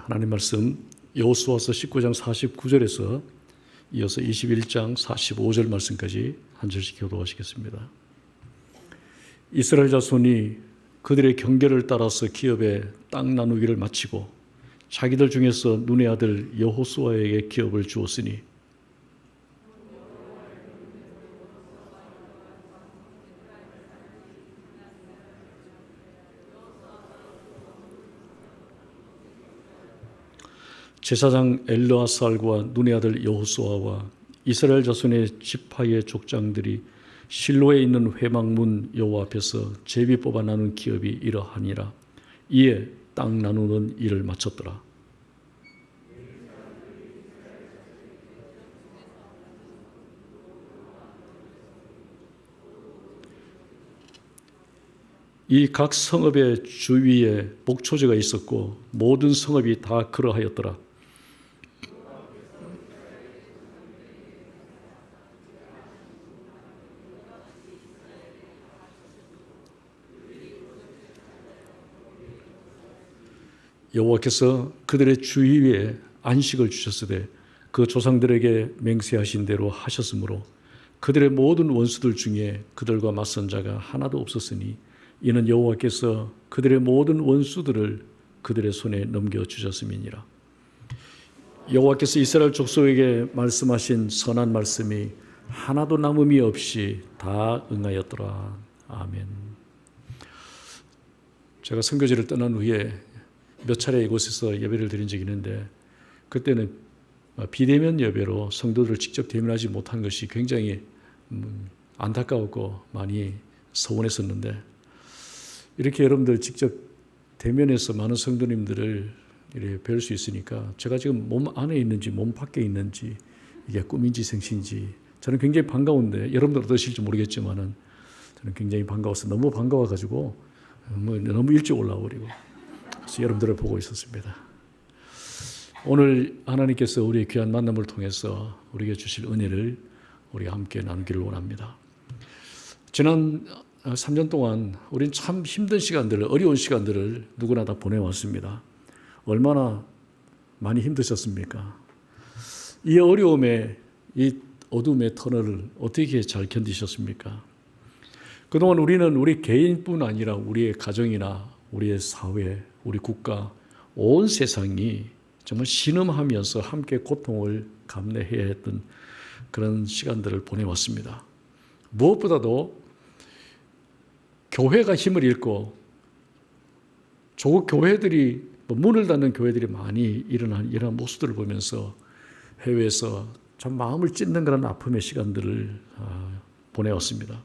하나님 말씀 여호수아서 19장 49절에서 이어서 21장 45절 말씀까지 한 절씩 교도하시겠습니다. 이스라엘 자손이 그들의 경계를 따라서 기업의 땅 나누기를 마치고 자기들 중에서 눈의 아들 여호수아에게 기업을 주었으니 제사장 엘르아살과 눈의 아들 여호수아와 이스라엘 자손의 지파의 족장들이 실로에 있는 회막문 여호와 앞에서 제비 뽑아 나눈 기업이 이러하니라. 이에 땅 나누는 일을 마쳤더라. 이 각 성읍의 주위에 목초지가 있었고 모든 성읍이 다 그러하였더라. 여호와께서 그들의 주위에 안식을 주셨으되 그 조상들에게 맹세하신 대로 하셨으므로 그들의 모든 원수들 중에 그들과 맞선 자가 하나도 없었으니 이는 여호와께서 그들의 모든 원수들을 그들의 손에 넘겨주셨음이니라. 여호와께서 이스라엘 족속에게 말씀하신 선한 말씀이 하나도 남음이 없이 다 응하였더라. 아멘. 제가 선교지를 떠난 후에 몇 차례 이곳에서 예배를 드린 적이 있는데 그때는 비대면 예배로 성도들을 직접 대면하지 못한 것이 굉장히 안타까웠고 많이 서운했었는데 이렇게 여러분들 직접 대면해서 많은 성도님들을 뵐 수 있으니까 제가 지금 몸 안에 있는지 몸 밖에 있는지 이게 꿈인지 생신지 저는 굉장히 반가운데 여러분들 어떠실지 모르겠지만은 저는 굉장히 반가워서 너무 반가워가지고 너무 일찍 올라와버리고 그래서 여러분들을 보고 있었습니다. 오늘 하나님께서 우리의 귀한 만남을 통해서 우리에게 주실 은혜를 우리가 함께 나누기를 원합니다. 지난 3년 동안 우린 참 힘든 시간들을 어려운 시간들을 누구나 다 보내왔습니다. 얼마나 많이 힘드셨습니까? 이 어려움에 이 어둠의 터널을 어떻게 잘 견디셨습니까? 그동안 우리는 우리 개인뿐 아니라 우리의 가정이나 우리의 사회, 우리 국가, 온 세상이 정말 신음하면서 함께 고통을 감내해야 했던 그런 시간들을 보내왔습니다. 무엇보다도 교회가 힘을 잃고 조국 교회들이 문을 닫는 교회들이 많이 일어난 이런 모습들을 보면서 해외에서 참 마음을 찢는 그런 아픔의 시간들을 보내왔습니다.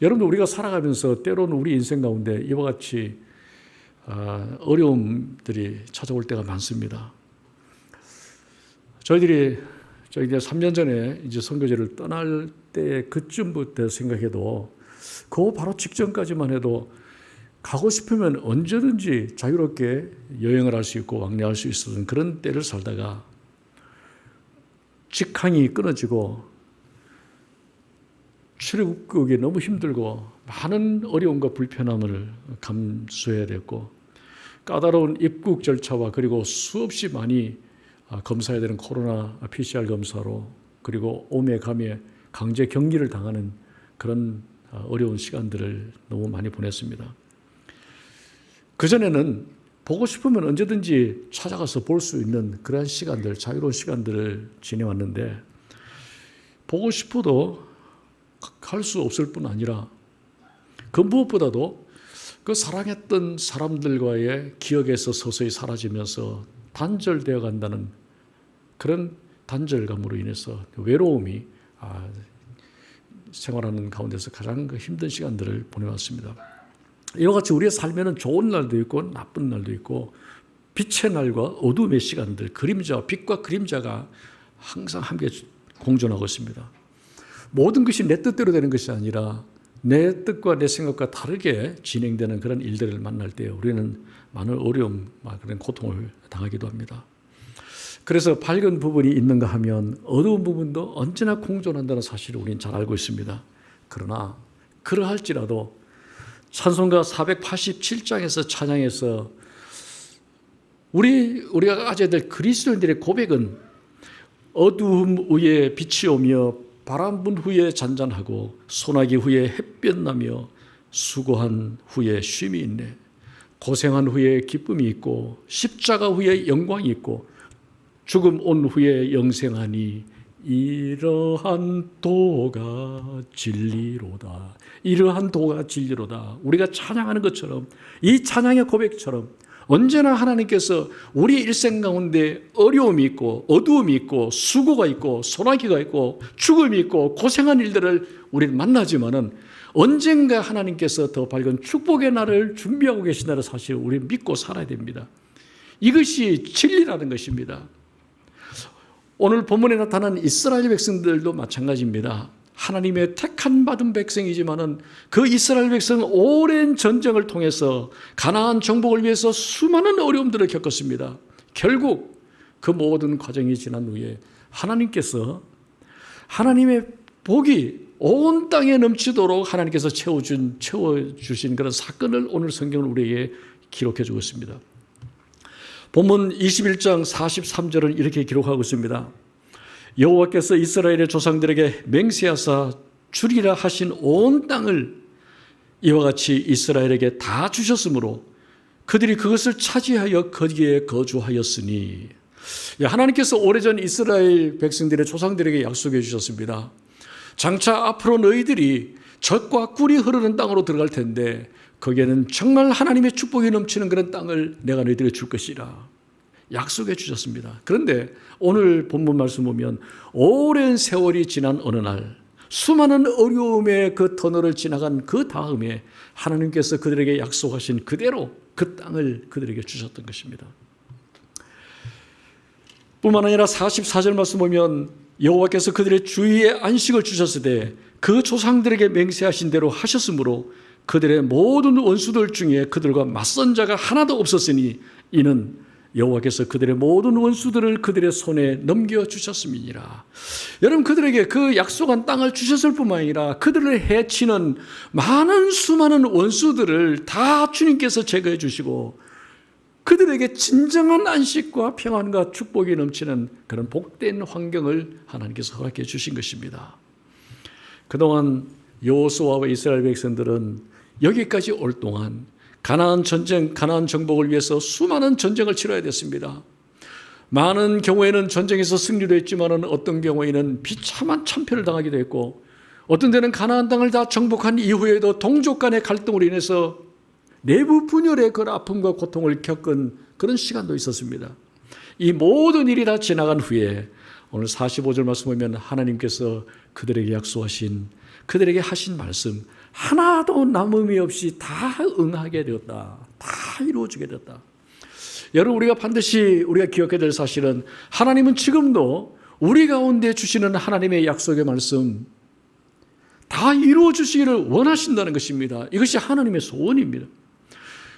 여러분들 우리가 살아가면서 때로는 우리 인생 가운데 이와 같이 어려움들이 찾아올 때가 많습니다. 저희들이 3년 전에 이제 선교제를 떠날 때 그쯤부터 생각해도 그 바로 직전까지만 해도 가고 싶으면 언제든지 자유롭게 여행을 할 수 있고 왕래할 수 있었던 그런 때를 살다가 직항이 끊어지고 출입국이 너무 힘들고 많은 어려움과 불편함을 감수해야 됐고 까다로운 입국 절차와 그리고 수없이 많이 검사해야 되는 코로나 PCR 검사로 그리고 오매 가매 강제 격리를 당하는 그런 어려운 시간들을 너무 많이 보냈습니다. 그전에는 보고 싶으면 언제든지 찾아가서 볼 수 있는 그러한 시간들, 자유로운 시간들을 지내왔는데 보고 싶어도 할 수 없을 뿐 아니라 그 무엇보다도 그 사랑했던 사람들과의 기억에서 서서히 사라지면서 단절되어 간다는 그런 단절감으로 인해서 외로움이 생활하는 가운데서 가장 힘든 시간들을 보내왔습니다. 이와 같이 우리의 삶에는 좋은 날도 있고 나쁜 날도 있고 빛의 날과 어둠의 시간들, 그림자와 빛과 그림자가 항상 함께 공존하고 있습니다. 모든 것이 내 뜻대로 되는 것이 아니라 내 뜻과 내 생각과 다르게 진행되는 그런 일들을 만날 때 우리는 많은 어려움, 그런 고통을 당하기도 합니다. 그래서 밝은 부분이 있는가 하면 어두운 부분도 언제나 공존한다는 사실을 우리는 잘 알고 있습니다. 그러나 그러할지라도 찬송가 487장에서 찬양에서 우리가 가져야 될 그리스도인들의 고백은 어두움 위에 빛이 오며 바람 분 후에 잔잔하고 소나기 후에 햇볕 나며 수고한 후에 쉼이 있네. 고생한 후에 기쁨이 있고 십자가 후에 영광이 있고 죽음 온 후에 영생하니 이러한 도가 진리로다. 이러한 도가 진리로다. 우리가 찬양하는 것처럼, 이 찬양의 고백처럼 언제나 하나님께서 우리 일생 가운데 어려움이 있고 어두움이 있고 수고가 있고 소나기가 있고 죽음이 있고 고생한 일들을 우리는 만나지만은 언젠가 하나님께서 더 밝은 축복의 날을 준비하고 계신다는 사실을 우리는 믿고 살아야 됩니다. 이것이 진리라는 것입니다. 오늘 본문에 나타난 이스라엘 백성들도 마찬가지입니다. 하나님의 택한 받은 백성이지만은 그 이스라엘 백성은 오랜 전쟁을 통해서 가나안 정복을 위해서 수많은 어려움들을 겪었습니다. 결국 그 모든 과정이 지난 후에 하나님께서 하나님의 복이 온 땅에 넘치도록 하나님께서 채워주신 그런 사건을 오늘 성경은 우리에게 기록해 주고 있습니다. 본문 21장 43절은 이렇게 기록하고 있습니다. 여호와께서 이스라엘의 조상들에게 맹세하사 주리라 하신 온 땅을 이와 같이 이스라엘에게 다 주셨으므로 그들이 그것을 차지하여 거기에 거주하였으니. 하나님께서 오래전 이스라엘 백성들의 조상들에게 약속해 주셨습니다. 장차 앞으로 너희들이 젖과 꿀이 흐르는 땅으로 들어갈 텐데 거기에는 정말 하나님의 축복이 넘치는 그런 땅을 내가 너희들에게 줄 것이라 약속해 주셨습니다. 그런데 오늘 본문 말씀 보면 오랜 세월이 지난 어느 날 수많은 어려움의 그 터널을 지나간 그 다음에 하나님께서 그들에게 약속하신 그대로 그 땅을 그들에게 주셨던 것입니다. 뿐만 아니라 44절 말씀 보면 여호와께서 그들의 주위에 안식을 주셨을 때 그 조상들에게 맹세하신 대로 하셨으므로 그들의 모든 원수들 중에 그들과 맞선 자가 하나도 없었으니 이는 여호와께서 그들의 모든 원수들을 그들의 손에 넘겨주셨음이니라. 여러분, 그들에게 그 약속한 땅을 주셨을 뿐만 아니라 그들을 해치는 수많은 원수들을 다 주님께서 제거해 주시고 그들에게 진정한 안식과 평안과 축복이 넘치는 그런 복된 환경을 하나님께서 허락해 주신 것입니다. 그동안 여호수아와 이스라엘 백성들은 여기까지 올 동안 가나안 정복을 위해서 수많은 전쟁을 치러야 됐습니다. 많은 경우에는 전쟁에서 승리도 했지만 어떤 경우에는 비참한 참패를 당하기도 했고 어떤 데는 가나안 땅을 다 정복한 이후에도 동족 간의 갈등으로 인해서 내부 분열의 그 아픔과 고통을 겪은 그런 시간도 있었습니다. 이 모든 일이 다 지나간 후에 오늘 45절 말씀 보면 하나님께서 그들에게 약속하신 그들에게 하신 말씀 하나도 남음이 없이 다 응하게 되었다. 다 이루어지게 되었다. 여러분, 우리가 반드시 우리가 기억해야 될 사실은 하나님은 지금도 우리 가운데 주시는 하나님의 약속의 말씀 다 이루어 주시기를 원하신다는 것입니다. 이것이 하나님의 소원입니다.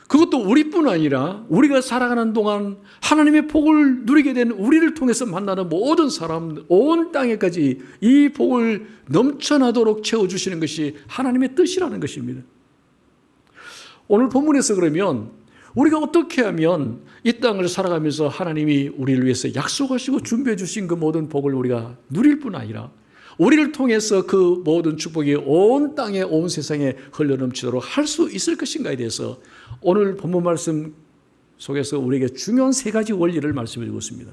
그것도 우리뿐 아니라 우리가 살아가는 동안 하나님의 복을 누리게 된 우리를 통해서 만나는 모든 사람, 온 땅에까지 이 복을 넘쳐나도록 채워주시는 것이 하나님의 뜻이라는 것입니다. 오늘 본문에서 그러면 우리가 어떻게 하면 이 땅을 살아가면서 하나님이 우리를 위해서 약속하시고 준비해 주신 그 모든 복을 우리가 누릴 뿐 아니라 우리를 통해서 그 모든 축복이 온 땅에 온 세상에 흘러넘치도록 할 수 있을 것인가에 대해서 오늘 본문 말씀 속에서 우리에게 중요한 세 가지 원리를 말씀해 주고 있습니다.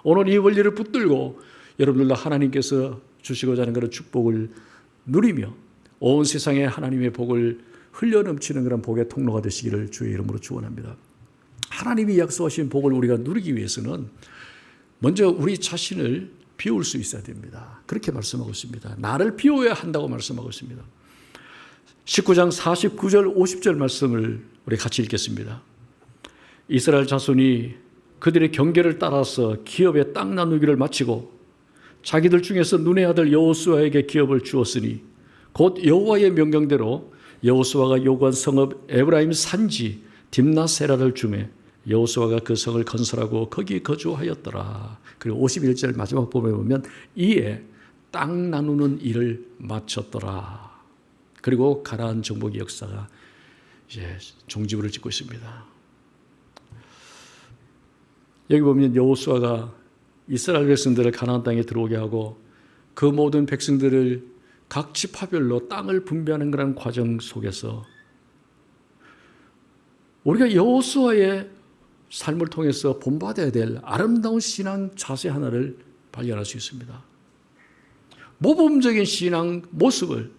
오늘 이 원리를 붙들고 여러분들도 하나님께서 주시고자 하는 그런 축복을 누리며 온 세상에 하나님의 복을 흘러넘치는 그런 복의 통로가 되시기를 주의 이름으로 축원합니다. 하나님이 약속하신 복을 우리가 누리기 위해서는 먼저 우리 자신을 비울 수 있어야 됩니다. 그렇게 말씀하고 있습니다. 나를 비워야 한다고 말씀하고 있습니다. 19장 49절 50절 말씀을 우리 같이 읽겠습니다. 이스라엘 자손이 그들의 경계를 따라서 기업의 땅 나누기를 마치고 자기들 중에서 눈의 아들 여호수아에게 기업을 주었으니 곧 여호와의 명령대로 여호수아가 요구한 성읍 에브라임 산지 딥나세라를 주매 여호수아가 그 성을 건설하고 거기 거주하였더라. 그리고 51절 마지막 부분에 보면 이에 땅 나누는 일을 마쳤더라. 그리고 가나안 정복의 역사가 이제 종지부를 짓고 있습니다. 여기 보면 여호수아가 이스라엘 백성들을 가나안 땅에 들어오게 하고 그 모든 백성들을 각 지파별로 땅을 분배하는 그런 과정 속에서 우리가 여호수아의 삶을 통해서 본받아야 될 아름다운 신앙 자세 하나를 발견할 수 있습니다. 모범적인 신앙 모습을,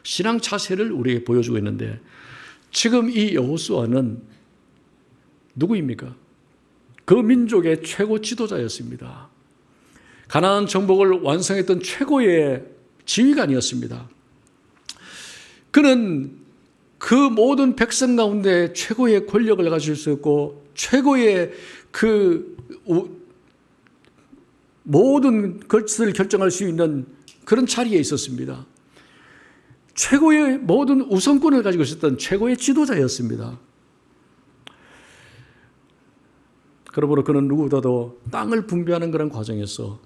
신앙 자세를 우리에게 보여주고 있는데 지금 이 여호수아는 누구입니까? 그 민족의 최고 지도자였습니다. 가나안 정복을 완성했던 최고의 지휘관이었습니다. 그는 그 모든 백성 가운데 최고의 권력을 가질 수 있고 최고의 그 모든 것을 결정할 수 있는 그런 자리에 있었습니다. 최고의 모든 우선권을 가지고 있었던 최고의 지도자였습니다. 그러므로 그는 누구보다도 땅을 분배하는 그런 과정에서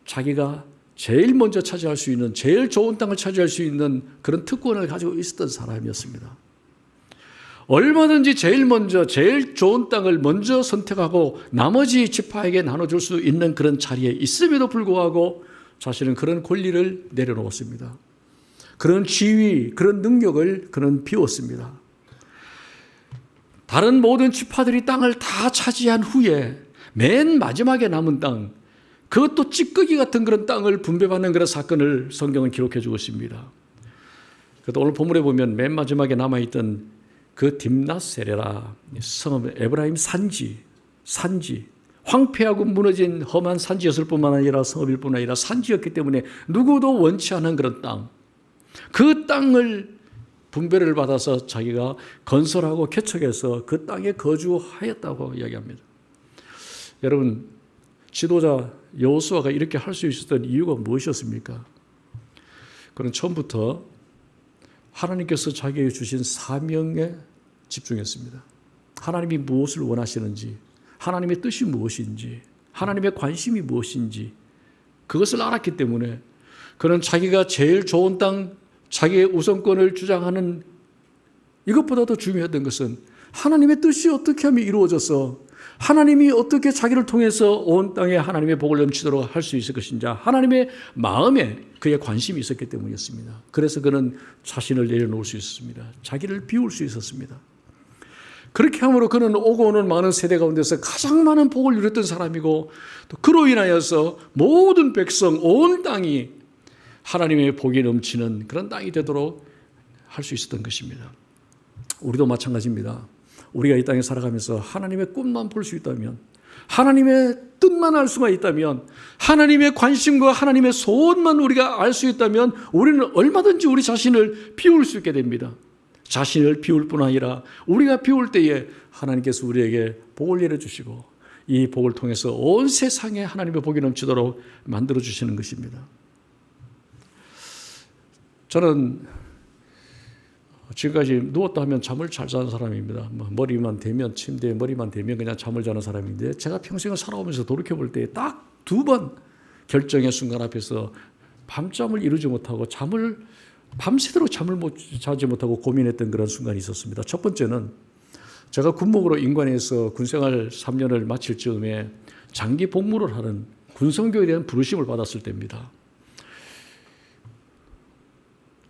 자기가 제일 먼저 차지할 수 있는, 제일 좋은 땅을 차지할 수 있는 그런 특권을 가지고 있었던 사람이었습니다. 얼마든지 제일 먼저 제일 좋은 땅을 먼저 선택하고 나머지 지파에게 나눠줄 수 있는 그런 자리에 있음에도 불구하고 자신은 그런 권리를 내려놓았습니다. 그런 지위, 그런 능력을 그는 비웠습니다. 다른 모든 지파들이 땅을 다 차지한 후에 맨 마지막에 남은 땅, 그것도 찌꺼기 같은 그런 땅을 분배받는 그런 사건을 성경은 기록해 주고 있습니다. 그래도 오늘 본문에 보면 맨 마지막에 남아있던 그 딥낫세레라 성읍 에브라임 산지, 황폐하고 무너진 험한 산지였을 뿐만 아니라 성읍일 뿐 아니라 산지였기 때문에 누구도 원치 않은 그런 땅, 그 땅을 분배를 받아서 자기가 건설하고 개척해서 그 땅에 거주하였다고 이야기합니다. 여러분, 지도자 여호수아가 이렇게 할 수 있었던 이유가 무엇이었습니까? 그는 처음부터 하나님께서 자기에게 주신 사명에 집중했습니다. 하나님이 무엇을 원하시는지, 하나님의 뜻이 무엇인지, 하나님의 관심이 무엇인지 그것을 알았기 때문에 그는 자기가 제일 좋은 땅, 자기의 우선권을 주장하는 이것보다 더 중요했던 것은 하나님의 뜻이 어떻게 하면 이루어져서 하나님이 어떻게 자기를 통해서 온 땅에 하나님의 복을 넘치도록 할 수 있을 것인지 하나님의 마음에 그의 관심이 있었기 때문이었습니다. 그래서 그는 자신을 내려놓을 수 있었습니다. 자기를 비울 수 있었습니다. 그렇게 함으로 그는 오고 오는 많은 세대 가운데서 가장 많은 복을 누렸던 사람이고 또 그로 인하여서 모든 백성, 온 땅이 하나님의 복이 넘치는 그런 땅이 되도록 할 수 있었던 것입니다. 우리도 마찬가지입니다. 우리가 이 땅에 살아가면서 하나님의 꿈만 볼 수 있다면, 하나님의 뜻만 알 수가 있다면, 하나님의 관심과 하나님의 소원만 우리가 알 수 있다면 우리는 얼마든지 우리 자신을 비울 수 있게 됩니다. 자신을 비울 뿐 아니라 우리가 비울 때에 하나님께서 우리에게 복을 내려주시고 이 복을 통해서 온 세상에 하나님의 복이 넘치도록 만들어주시는 것입니다. 저는 지금까지 누웠다 하면 잠을 잘 자는 사람입니다. 머리만 대면, 침대에 머리만 대면 그냥 잠을 자는 사람인데 제가 평생을 살아오면서 돌이켜볼 때 딱 2번 결정의 순간 앞에서 밤잠을 이루지 못하고 밤새도록 잠을 자지 못하고 고민했던 그런 순간이 있었습니다. 첫 번째는 제가 군목으로 인관에서 군생활 3년을 마칠 즈음에 장기 복무를 하는 군성교에 대한 부르심을 받았을 때입니다.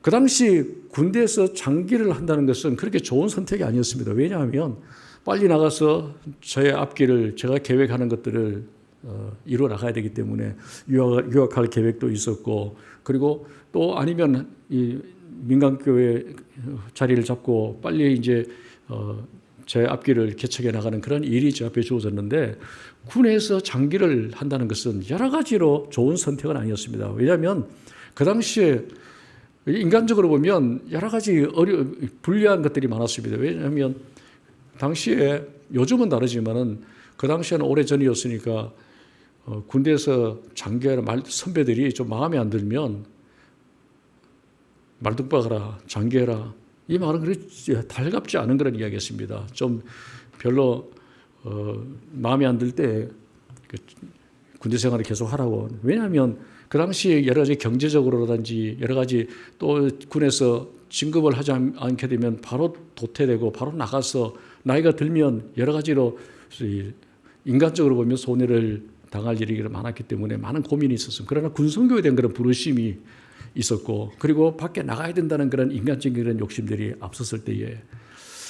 그 당시 군대에서 장기를 한다는 것은 그렇게 좋은 선택이 아니었습니다. 왜냐하면 빨리 나가서 저의 앞길을 제가 계획하는 것들을 이루어 나가야 되기 때문에 유학할 계획도 있었고 그리고 또 아니면 이 민간교회 자리를 잡고 빨리 이제 제 앞길을 개척해 나가는 그런 일이 제 앞에 주어졌는데 군에서 장기를 한다는 것은 여러 가지로 좋은 선택은 아니었습니다. 왜냐하면 그 당시에 인간적으로 보면 여러 가지 불리한 것들이 많았습니다. 왜냐하면 당시에 요즘은 다르지만은 그 당시에는 오래전이었으니까 군대에서 장교하는 선배들이 좀 마음에 안 들면 말뚝박아라, 장교해라 이 말은 그렇게 달갑지 않은 그런 이야기였습니다. 좀 별로 마음에 안 들 때 군대 생활을 계속 하라고. 왜냐하면 그 당시에 여러 가지 경제적으로라든지 여러 가지 또 군에서 진급을 하지 않게 되면 바로 도태되고 바로 나가서 나이가 들면 여러 가지로 인간적으로 보면 손해를 당할 일이 많았기 때문에 많은 고민이 있었습니다. 그러나 군성교에 대한 그런 부르심이 있었고, 그리고 밖에 나가야 된다는 그런 인간적인 그런 욕심들이 앞섰을 때에,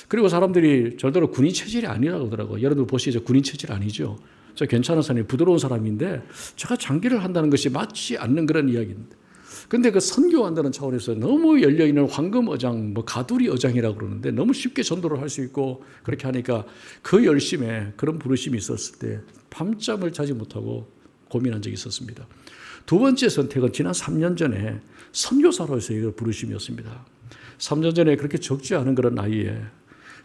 그리고 사람들이 절대로 군인 체질이 아니라고 하더라고요. 여러분들 보시죠. 군인 체질 아니죠. 저 괜찮은 사람이 부드러운 사람인데 제가 장기를 한다는 것이 맞지 않는 그런 이야기입니다. 근데 그 선교한다는 차원에서 너무 열려있는 황금어장, 뭐 가두리 어장이라고 그러는데 너무 쉽게 전도를 할 수 있고 그렇게 하니까 그 열심에 그런 부르심이 있었을 때 밤잠을 자지 못하고 고민한 적이 있었습니다. 두 번째 선택은 지난 3년 전에 선교사로서의 부르심이었습니다. 3년 전에 그렇게 적지 않은 그런 나이에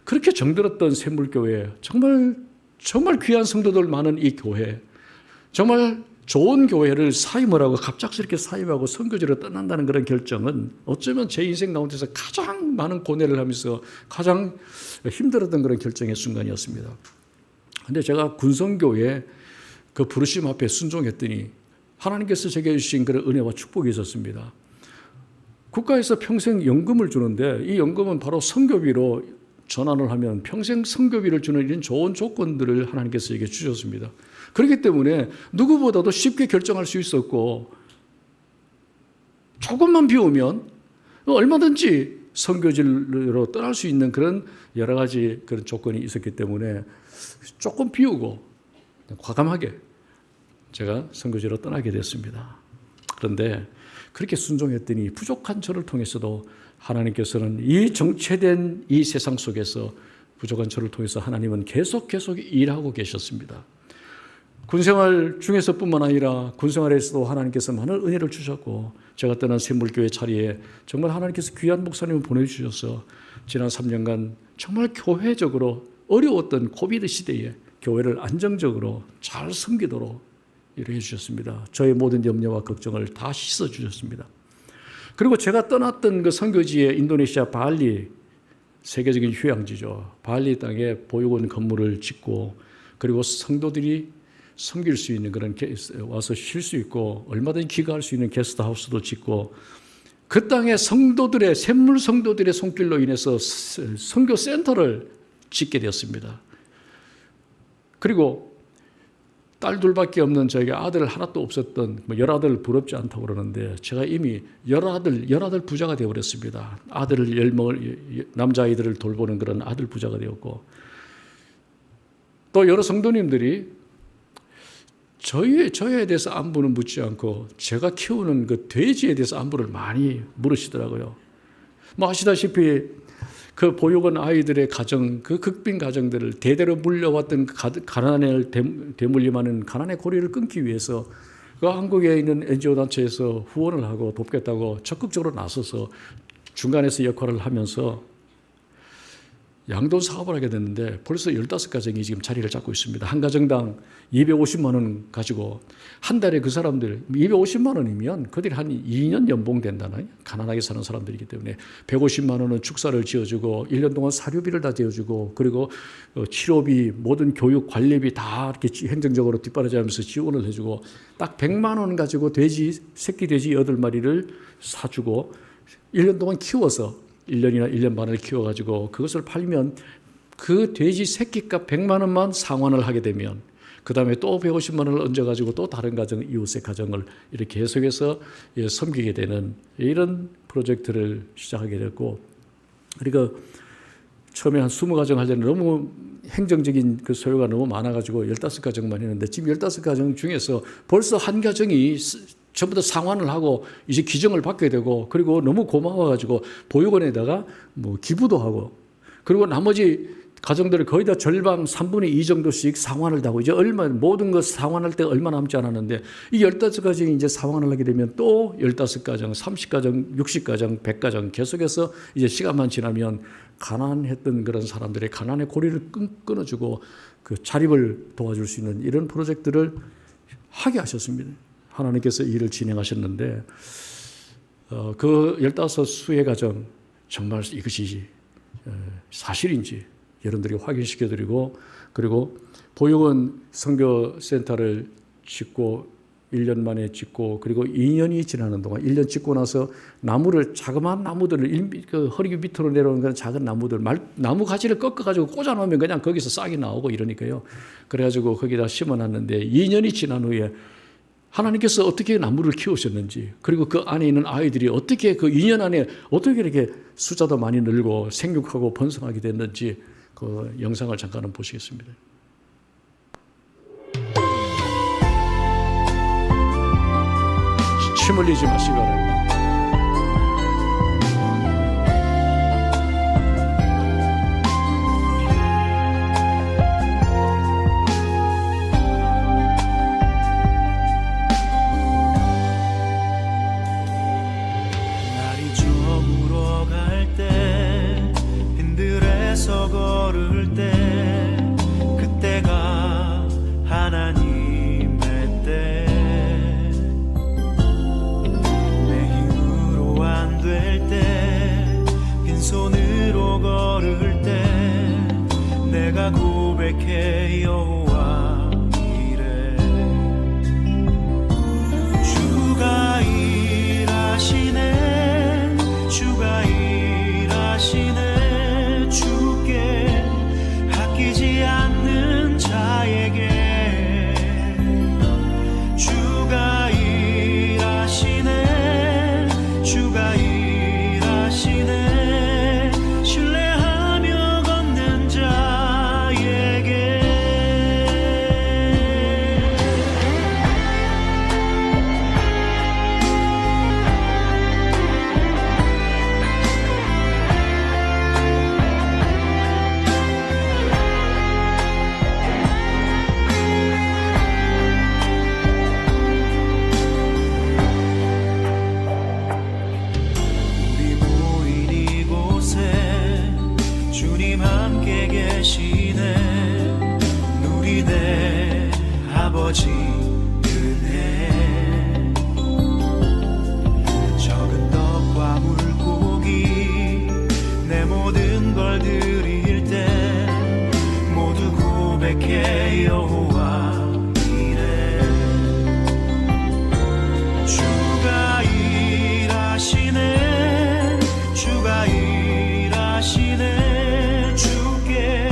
그렇게 정들었던 샘물교회, 정말 귀한 성도들 많은 이 교회, 정말 좋은 교회를 사임을 하고 갑작스럽게 사임하고 선교지로 떠난다는 그런 결정은 어쩌면 제 인생 가운데서 가장 많은 고뇌를 하면서 가장 힘들었던 그런 결정의 순간이었습니다. 그런데 제가 군성교회 그 부르심 앞에 순종했더니 하나님께서 제게 주신 그런 은혜와 축복이 있었습니다. 국가에서 평생 연금을 주는데 이 연금은 바로 선교비로 전환을 하면 평생 선교비를 주는 이런 좋은 조건들을 하나님께서 제게 주셨습니다. 그렇기 때문에 누구보다도 쉽게 결정할 수 있었고, 조금만 비우면 얼마든지 선교지로 떠날 수 있는 그런 여러 가지 그런 조건이 있었기 때문에 조금 비우고 과감하게 제가 선교지로 떠나게 됐습니다. 그런데 그렇게 순종했더니 부족한 저를 통해서도 하나님께서는 이 정체된 이 세상 속에서 부족한 저를 통해서 하나님은 계속 일하고 계셨습니다. 군생활 중에서뿐만 아니라 군생활에서도 하나님께서 많은 은혜를 주셨고, 제가 떠난 샘물교회 자리에 정말 하나님께서 귀한 목사님을 보내주셔서 지난 3년간 정말 교회적으로 어려웠던 코비드 시대에 교회를 안정적으로 잘 섬기도록 일해 주셨습니다. 저의 모든 염려와 걱정을 다 씻어주셨습니다. 그리고 제가 떠났던 그 선교지에 인도네시아 발리, 세계적인 휴양지죠. 발리 땅에 보육원 건물을 짓고, 그리고 성도들이 섬길 수 있는 그런 와서 쉴 수 있고 얼마든지 기가할 수 있는 게스트하우스도 짓고, 그 땅에 성도들의 샘물 성도들의 손길로 인해서 선교 센터를 짓게 되었습니다. 그리고 딸 둘밖에 없는 저에게 아들 하나도 없었던 열아들 부럽지 않다고 그러는데 제가 이미 열아들 부자가 되어버렸습니다. 남자아이들을 돌보는 그런 아들 부자가 되었고, 또 여러 성도님들이 저에 대해서 안부는 묻지 않고 제가 키우는 그 돼지에 대해서 안부를 많이 물으시더라고요. 아시다시피 그 보육원 아이들의 가정, 그 극빈 가정들을 대대로 물려왔던 가난을 대물림하는 가난의 고리를 끊기 위해서 그 한국에 있는 NGO 단체에서 후원을 하고 돕겠다고 적극적으로 나서서 중간에서 역할을 하면서 양돈 사업을 하게 됐는데 벌써 15가정이 지금 자리를 잡고 있습니다. 한 가정당 250만 원 가지고 한 달에 그 사람들 250만 원이면 그들이 한 2년 연봉 된다는, 가난하게 사는 사람들이기 때문에 150만 원은 축사를 지어주고 1년 동안 사료비를 다 지어주고, 그리고 치료비, 모든 교육 관리비 다 이렇게 행정적으로 뒷바라지하면서 지원을 해주고, 딱 100만 원 가지고 새끼 돼지 8마리를 사주고 1년 동안 키워서 1년이나 1년 반을 키워가지고 그것을 팔면 그 돼지 새끼값 100만 원만 상환을 하게 되면 그 다음에 또 150만 원을 얹어가지고 또 다른 가정, 이웃의 가정을 이렇게 계속해서 섬기게 되는 이런 프로젝트를 시작하게 됐고, 그리고 처음에 한 20가정 하려면 너무 행정적인 그 소요가 너무 많아가지고 15가정만 했는데 지금 15가정 중에서 벌써 한 가정이 전부 다 상환을 하고 이제 기증을 받게 되고, 그리고 너무 고마워가지고 보육원에다가 기부도 하고, 그리고 나머지 가정들을 거의 다 절반 3분의 2 정도씩 상환을 하고, 이제 모든 것 상환할 때 얼마 남지 않았는데 이 15가정이 이제 상환을 하게 되면 또 15가정, 30가정, 60가정, 100가정 계속해서 이제 시간만 지나면 가난했던 그런 사람들의 가난의 고리를 끊어주고 그 자립을 도와줄 수 있는 이런 프로젝트를 하게 하셨습니다. 하나님께서 일을 진행하셨는데 그 15수의 가정 정말 이것이 사실인지 여러분들이 확인시켜드리고, 그리고 보육원 선교센터를 짓고 1년 만에 짓고 그리고 2년이 지나는 동안 1년 짓고 나서 나무를 자그마한 나무들을 그 허리 밑으로 내려오는 그런 작은 나무들 나무 가지를 꺾어가지고 꽂아놓으면 그냥 거기서 싹이 나오고 이러니까요. 그래가지고 거기다 심어놨는데 2년이 지난 후에 하나님께서 어떻게 나무를 키우셨는지 그리고 그 안에 있는 아이들이 어떻게 그 2년 안에 어떻게 이렇게 숫자도 많이 늘고 생육하고 번성하게 됐는지 그 영상을 잠깐은 보시겠습니다. 침 흘리지 마시기 바랍니다. 날이 저물어 갈 때 빈들에서 걸을 때 그때가 하나님의 때 될 때 빈손으로 걸을 때 내가 고백해 여호와 이래 주가 일하시네 주가 일하시네 주께 아끼지 않는 자에게 주가 일하시네 주가 일하시네 신뢰하며 걷는 자에게 우리 모인 이곳에 주님 함께 계시네 누리네 아버지 은혜 적은 떡과 물고기 내 모든 걸 드릴 때 모두 고백해 여호와 이래 주가 일하시네 주가 일하시네 주께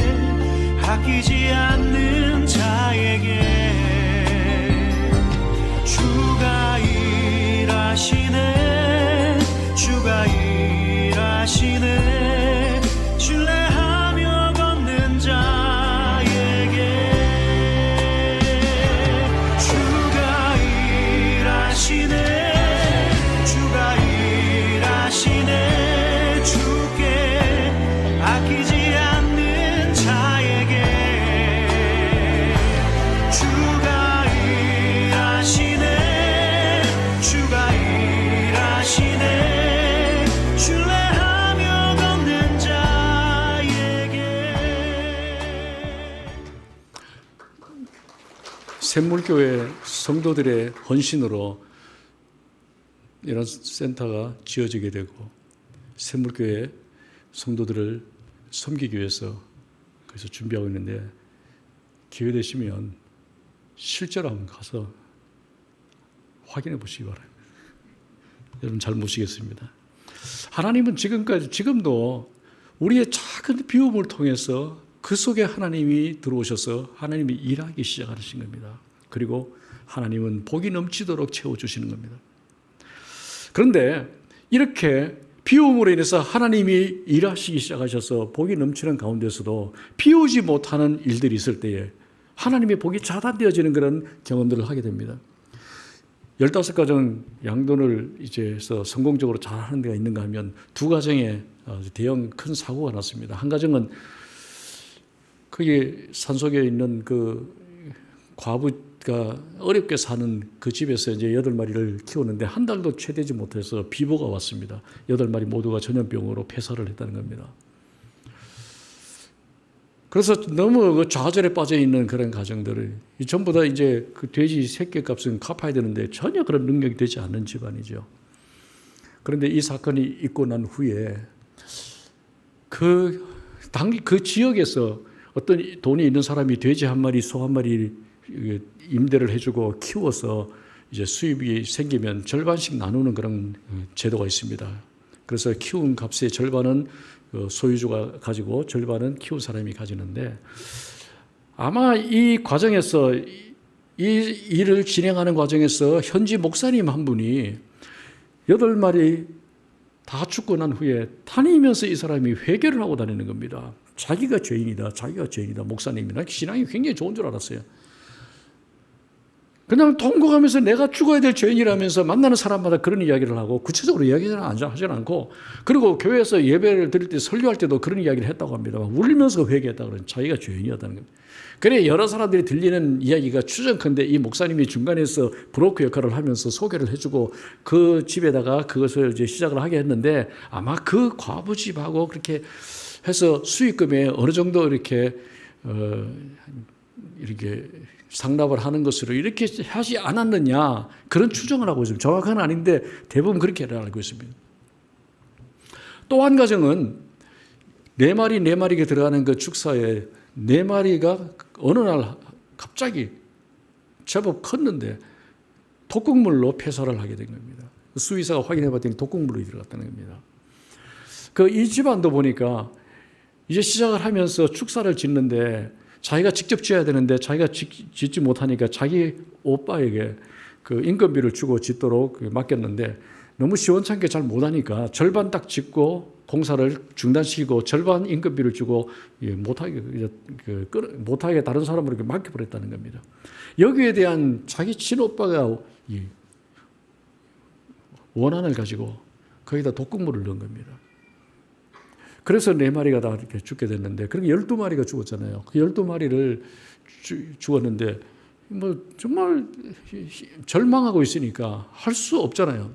아끼지 않는 자에게 주가 일하시네 주가 일하시네 신뢰하며 걷는 자에게 주가 일하시네 주가 일하시네 주께 아끼지 않는 자에게 주가 일하시네 주가 일하시네 신뢰하며 걷는 자에게 샘물교회 성도들의 헌신으로 이런 센터가 지어지게 되고 샘물교회 성도들을 섬기기 위해서 그래서 준비하고 있는데 기회 되시면 실제로 한번 가서 확인해 보시기 바랍니다. 여러분 잘 모시겠습니다. 하나님은 지금도 우리의 작은 비움을 통해서 그 속에 하나님이 들어오셔서 하나님이 일하기 시작하신 겁니다. 그리고 하나님은 복이 넘치도록 채워주시는 겁니다. 그런데 이렇게 비움으로 인해서 하나님이 일하시기 시작하셔서 복이 넘치는 가운데서도 비우지 못하는 일들이 있을 때에 하나님의 복이 차단되어지는 그런 경험들을 하게 됩니다. 15가정 양돈을 이제서 성공적으로 잘 하는 데가 있는가 하면 두 가정에 대형 큰 사고가 났습니다. 한 가정은 거기 산속에 있는 그 과부가 어렵게 사는 그 집에서 이제 8마리를 키웠는데 한 달도 채 되지 못해서 비보가 왔습니다. 8마리 모두가 전염병으로 폐사를 했다는 겁니다. 그래서 너무 그 좌절에 빠져 있는 그런 가정들을 전부 다 이제 그 돼지 새끼 값은 갚아야 되는데 전혀 그런 능력이 되지 않는 집안이죠. 그런데 이 사건이 있고 난 후에 그 지역에서 어떤 돈이 있는 사람이 돼지 한 마리, 소 한 마리 임대를 해주고 키워서 이제 수입이 생기면 절반씩 나누는 그런 제도가 있습니다. 그래서 키운 값의 절반은 소유주가 가지고 절반은 키운 사람이 가지는데, 아마 이 과정에서 이 일을 진행하는 과정에서 현지 목사님 한 분이 8마리 다 죽고 난 후에 다니면서 이 사람이 회개를 하고 다니는 겁니다. 자기가 죄인이다, 자기가 죄인이다. 목사님이나 신앙이 굉장히 좋은 줄 알았어요. 그냥 통곡하면서 내가 죽어야 될 죄인이라면서 만나는 사람마다 그런 이야기를 하고, 구체적으로 이야기는 하지 않고, 그리고 교회에서 예배를 드릴 때 설교할 때도 그런 이야기를 했다고 합니다. 울면서 회개했다고 그러는, 자기가 죄인이었다는 겁니다. 그래 여러 사람들이 들리는 이야기가 추정컨대 이 목사님이 중간에서 브로커 역할을 하면서 소개를 해주고 그 집에다가 그것을 이제 시작을 하게 했는데, 아마 그 과부집하고 그렇게 해서 수익금에 어느 정도 이렇게 상납을 하는 것으로 이렇게 하지 않았느냐, 그런 추정을 하고 있습니다. 정확한 아닌데 대부분 그렇게 알고 있습니다. 또 한 가정은 4마리가 들어가는 그 축사에 4마리가 어느 날 갑자기 제법 컸는데 독극물로 폐사를 하게 된 겁니다. 수의사가 확인해 봤더니 독극물이 들어갔다는 겁니다. 이 집안도 보니까 이제 시작을 하면서 축사를 짓는데 자기가 직접 지어야 되는데 자기가 짓지 못하니까 자기 오빠에게 그 인건비를 주고 짓도록 맡겼는데, 너무 시원찮게 잘 못하니까 절반 딱 짓고 공사를 중단시키고 절반 인건비를 주고 못하게 다른 사람으로 맡겨버렸다는 겁니다. 여기에 대한 자기 친오빠가 원한을 가지고 거기다 독극물을 넣은 겁니다. 그래서 4마리가 다 이렇게 죽게 됐는데, 그러니까 12마리가 죽었잖아요. 그 12마리를 죽었는데 뭐 정말 절망하고 있으니까 할 수 없잖아요.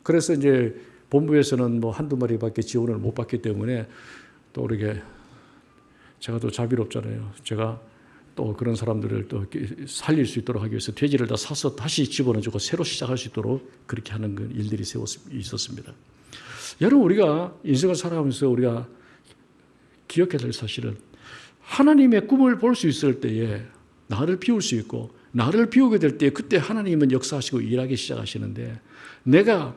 그래서 이제 본부에서는 뭐 한두 마리밖에 지원을 못 받기 때문에 또 이렇게 제가 또 자비롭잖아요. 제가 또 그런 사람들을 또 살릴 수 있도록 하기 위해서 돼지를 다 사서 다시 집어넣어주고 새로 시작할 수 있도록 그렇게 하는 일들이 있었습니다. 여러분, 우리가 인생을 살아가면서 우리가 기억해야 될 사실은, 하나님의 꿈을 볼 수 있을 때에 나를 비울 수 있고, 나를 비우게 될 때 그때 하나님은 역사하시고 일하기 시작하시는데, 내가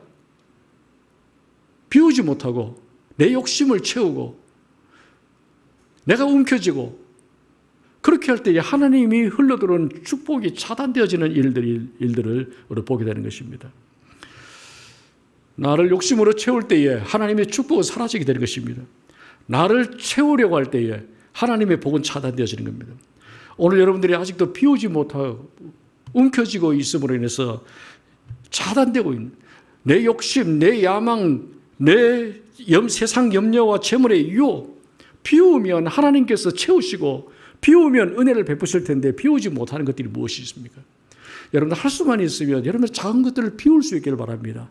비우지 못하고 내 욕심을 채우고 내가 움켜쥐고 그렇게 할 때에 하나님이 흘러들어오는 축복이 차단되어지는 일들을 우리가 보게 되는 것입니다. 나를 욕심으로 채울 때에 하나님의 축복은 사라지게 되는 것입니다. 나를 채우려고 할 때에 하나님의 복은 차단되어지는 겁니다. 오늘 여러분들이 아직도 비우지 못하고 움켜쥐고 있음으로 인해서 차단되고 있는 내 욕심, 내 야망, 내 세상 염려와 재물의 유혹, 비우면 하나님께서 채우시고 비우면 은혜를 베푸실 텐데, 비우지 못하는 것들이 무엇이 있습니까? 여러분들 할 수만 있으면 여러분들 작은 것들을 비울 수 있기를 바랍니다.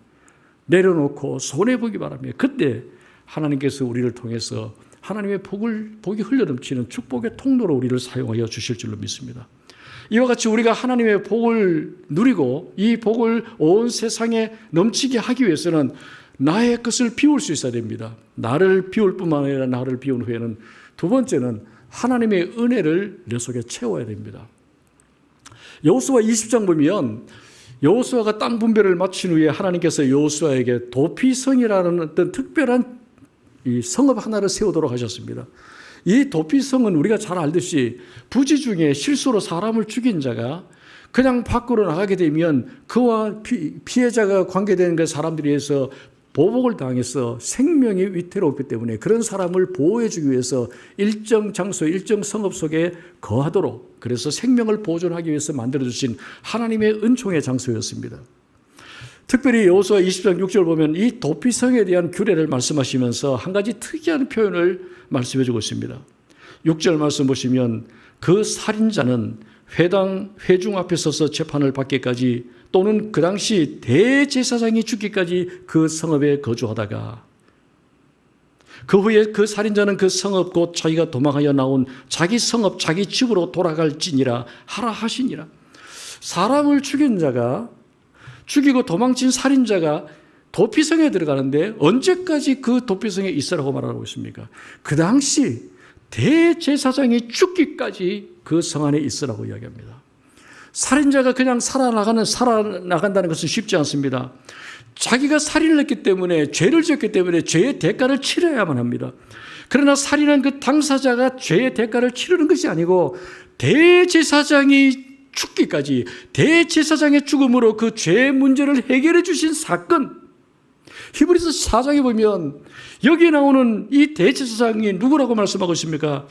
내려놓고 손해보기 바랍니다. 그때 하나님께서 우리를 통해서 하나님의 복이 흘러넘치는 축복의 통로로 우리를 사용하여 주실 줄로 믿습니다. 이와 같이 우리가 하나님의 복을 누리고 이 복을 온 세상에 넘치게 하기 위해서는 나의 것을 비울 수 있어야 됩니다. 나를 비울 뿐만 아니라 나를 비운 후에는 두 번째는 하나님의 은혜를 내 속에 채워야 됩니다. 여호수아 20장 보면 여호수아가 땅 분배를 마친 후에 하나님께서 여호수아에게 도피성이라는 어떤 특별한 이 성읍 하나를 세우도록 하셨습니다. 이 도피성은 우리가 잘 알듯이 부지 중에 실수로 사람을 죽인 자가 그냥 밖으로 나가게 되면 그와 피해자가 관계되는 그 사람들에 의해서 보복을 당해서 생명이 위태롭기 때문에 그런 사람을 보호해 주기 위해서 일정 장소, 일정 성읍 속에 거하도록, 그래서 생명을 보존하기 위해서 만들어주신 하나님의 은총의 장소였습니다. 특별히 여호수아 20장 6절 보면 이 도피성에 대한 규례를 말씀하시면서 한 가지 특이한 표현을 말씀해 주고 있습니다. 6절 말씀 보시면 그 살인자는 회중 앞에 서서 재판을 받기까지 또는 그 당시 대제사장이 죽기까지 그 성읍에 거주하다가 그 후에 그 살인자는 그 성읍 곧 자기가 도망하여 나온 자기 성읍 자기 집으로 돌아갈지니라 하라 하시니라. 사람을 죽인 자가, 죽이고 도망친 살인자가 도피성에 들어가는데 언제까지 그 도피성에 있으라고 말하고 있습니까? 그 당시 대제사장이 죽기까지 그 성 안에 있으라고 이야기합니다. 살인자가 그냥 살아나간다는 것은 쉽지 않습니다. 자기가 살인을 했기 때문에, 죄를 지었기 때문에 죄의 대가를 치러야만 합니다. 그러나 살인한 그 당사자가 죄의 대가를 치르는 것이 아니고 대제사장이 죽기까지, 대제사장의 죽음으로 그 죄의 문제를 해결해 주신 사건, 히브리서 4장에 보면 여기에 나오는 이 대제사장이 누구라고 말씀하고 있습니까?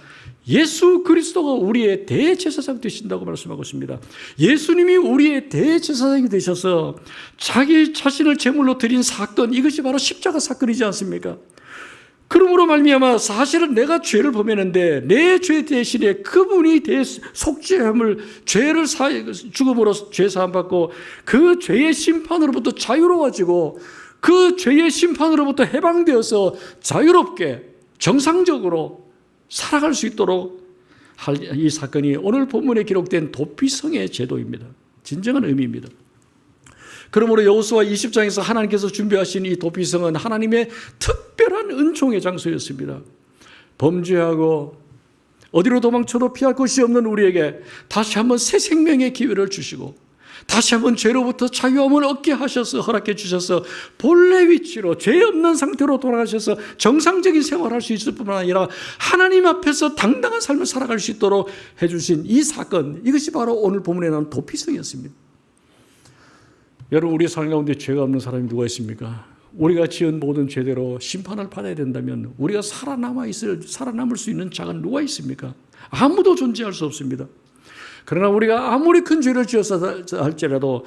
예수 그리스도가 우리의 대제사장 되신다고 말씀하고 있습니다. 예수님이 우리의 대제사장이 되셔서 자기 자신을 제물로 드린 사건, 이것이 바로 십자가 사건이지 않습니까? 그러므로 말미암아 사실은 내가 죄를 범했는데 내 죄 대신에 그분이 속죄함을, 죄를 죽음으로 죄 사함 받고 그 죄의 심판으로부터 자유로워지고 그 죄의 심판으로부터 해방되어서 자유롭게 정상적으로 살아갈 수 있도록 할 이 사건이 오늘 본문에 기록된 도피성의 제도입니다. 진정한 의미입니다. 그러므로 여호수아 20장에서 하나님께서 준비하신 이 도피성은 하나님의 특별한 은총의 장소였습니다. 범죄하고 어디로 도망쳐도 피할 곳이 없는 우리에게 다시 한번 새 생명의 기회를 주시고 다시 한번 죄로부터 자유함을 얻게 하셔서 허락해 주셔서 본래 위치로 죄 없는 상태로 돌아가셔서 정상적인 생활을 할 수 있을 뿐만 아니라 하나님 앞에서 당당한 삶을 살아갈 수 있도록 해주신 이 사건, 이것이 바로 오늘 본문에 나오는 도피성이었습니다. 여러분, 우리 삶 가운데 죄가 없는 사람이 누가 있습니까? 우리가 지은 모든 죄대로 심판을 받아야 된다면 우리가 살아남을 수 있는 자가 누가 있습니까? 아무도 존재할 수 없습니다. 그러나 우리가 아무리 큰 죄를 지었다 할지라도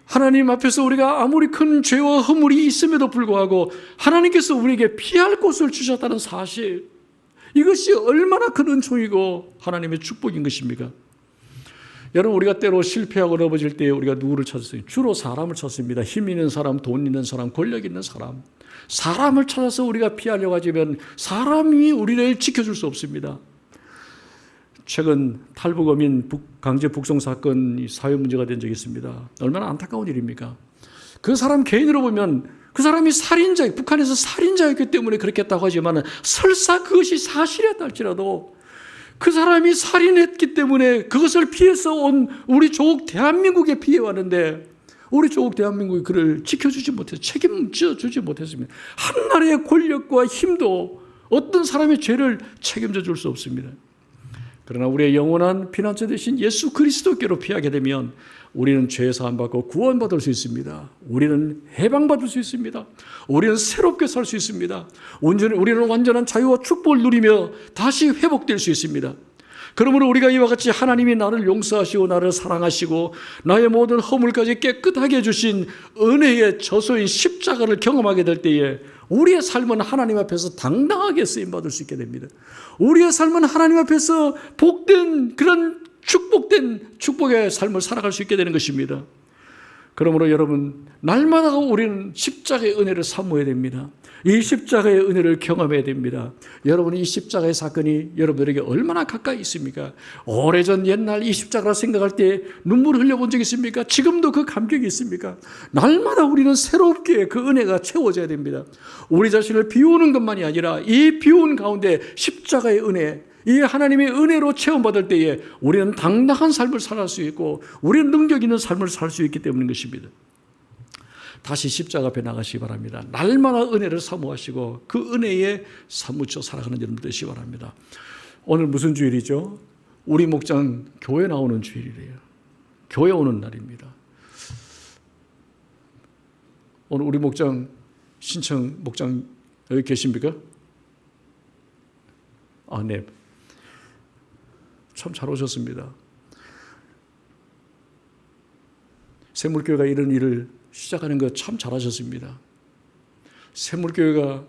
하나님 앞에서 우리가 아무리 큰 죄와 허물이 있음에도 불구하고 하나님께서 우리에게 피할 곳을 주셨다는 사실, 이것이 얼마나 큰 은총이고 하나님의 축복인 것입니까? 여러분, 우리가 때로 실패하고 넘어질 때 우리가 누구를 찾았어요? 주로 사람을 찾습니다. 힘 있는 사람, 돈 있는 사람, 권력 있는 사람. 사람을 찾아서 우리가 피하려고 하지만 사람이 우리를 지켜줄 수 없습니다. 최근 탈북어민 강제 북송 사건이 사회 문제가 된 적이 있습니다. 얼마나 안타까운 일입니까? 그 사람 개인으로 보면 그 사람이 북한에서 살인자였기 때문에 그렇게 했다고 하지만 설사 그것이 사실이었다 할지라도 그 사람이 살인했기 때문에 그것을 피해서 온 우리 조국 대한민국에 피해왔는데 우리 조국 대한민국이 그를 지켜주지 못해서 책임져 주지 못했습니다. 한 나라의 권력과 힘도 어떤 사람의 죄를 책임져 줄 수 없습니다. 그러나 우리의 영원한 피난처 되신 예수 그리스도께로 피하게 되면 우리는 죄 사함 받고 구원받을 수 있습니다. 우리는 해방받을 수 있습니다. 우리는 새롭게 살 수 있습니다. 우리는 완전한 자유와 축복을 누리며 다시 회복될 수 있습니다. 그러므로 우리가 이와 같이 하나님이 나를 용서하시고 나를 사랑하시고 나의 모든 허물까지 깨끗하게 해주신 은혜의 저소인 십자가를 경험하게 될 때에 우리의 삶은 하나님 앞에서 당당하게 쓰임받을 수 있게 됩니다. 우리의 삶은 하나님 앞에서 복된 그런 축복의 삶을 살아갈 수 있게 되는 것입니다. 그러므로 여러분, 날마다 우리는 십자가의 은혜를 사모해야 됩니다. 이 십자가의 은혜를 경험해야 됩니다. 여러분, 이 십자가의 사건이 여러분들에게 얼마나 가까이 있습니까? 오래전 옛날 이 십자가를 생각할 때 눈물을 흘려본 적 있습니까? 지금도 그 감격이 있습니까? 날마다 우리는 새롭게 그 은혜가 채워져야 됩니다. 우리 자신을 비우는 것만이 아니라 이 비운 가운데 십자가의 은혜, 이 하나님의 은혜로 체험받을 때에 우리는 당당한 삶을 살 수 있고 우리는 능력 있는 삶을 살 수 있기 때문인 것입니다. 다시 십자가 앞에 나가시기 바랍니다. 날마다 은혜를 사모하시고 그 은혜에 사무쳐 살아가는 여러분 되시기 바랍니다. 오늘 무슨 주일이죠? 우리 목장 교회 나오는 주일이래요. 교회 오는 날입니다. 오늘 우리 목장 신청 목장 여기 계십니까? 아, 네. 참 잘 오셨습니다. 샘물교회가 이런 일을 시작하는 거 참 잘하셨습니다. 샘물교회가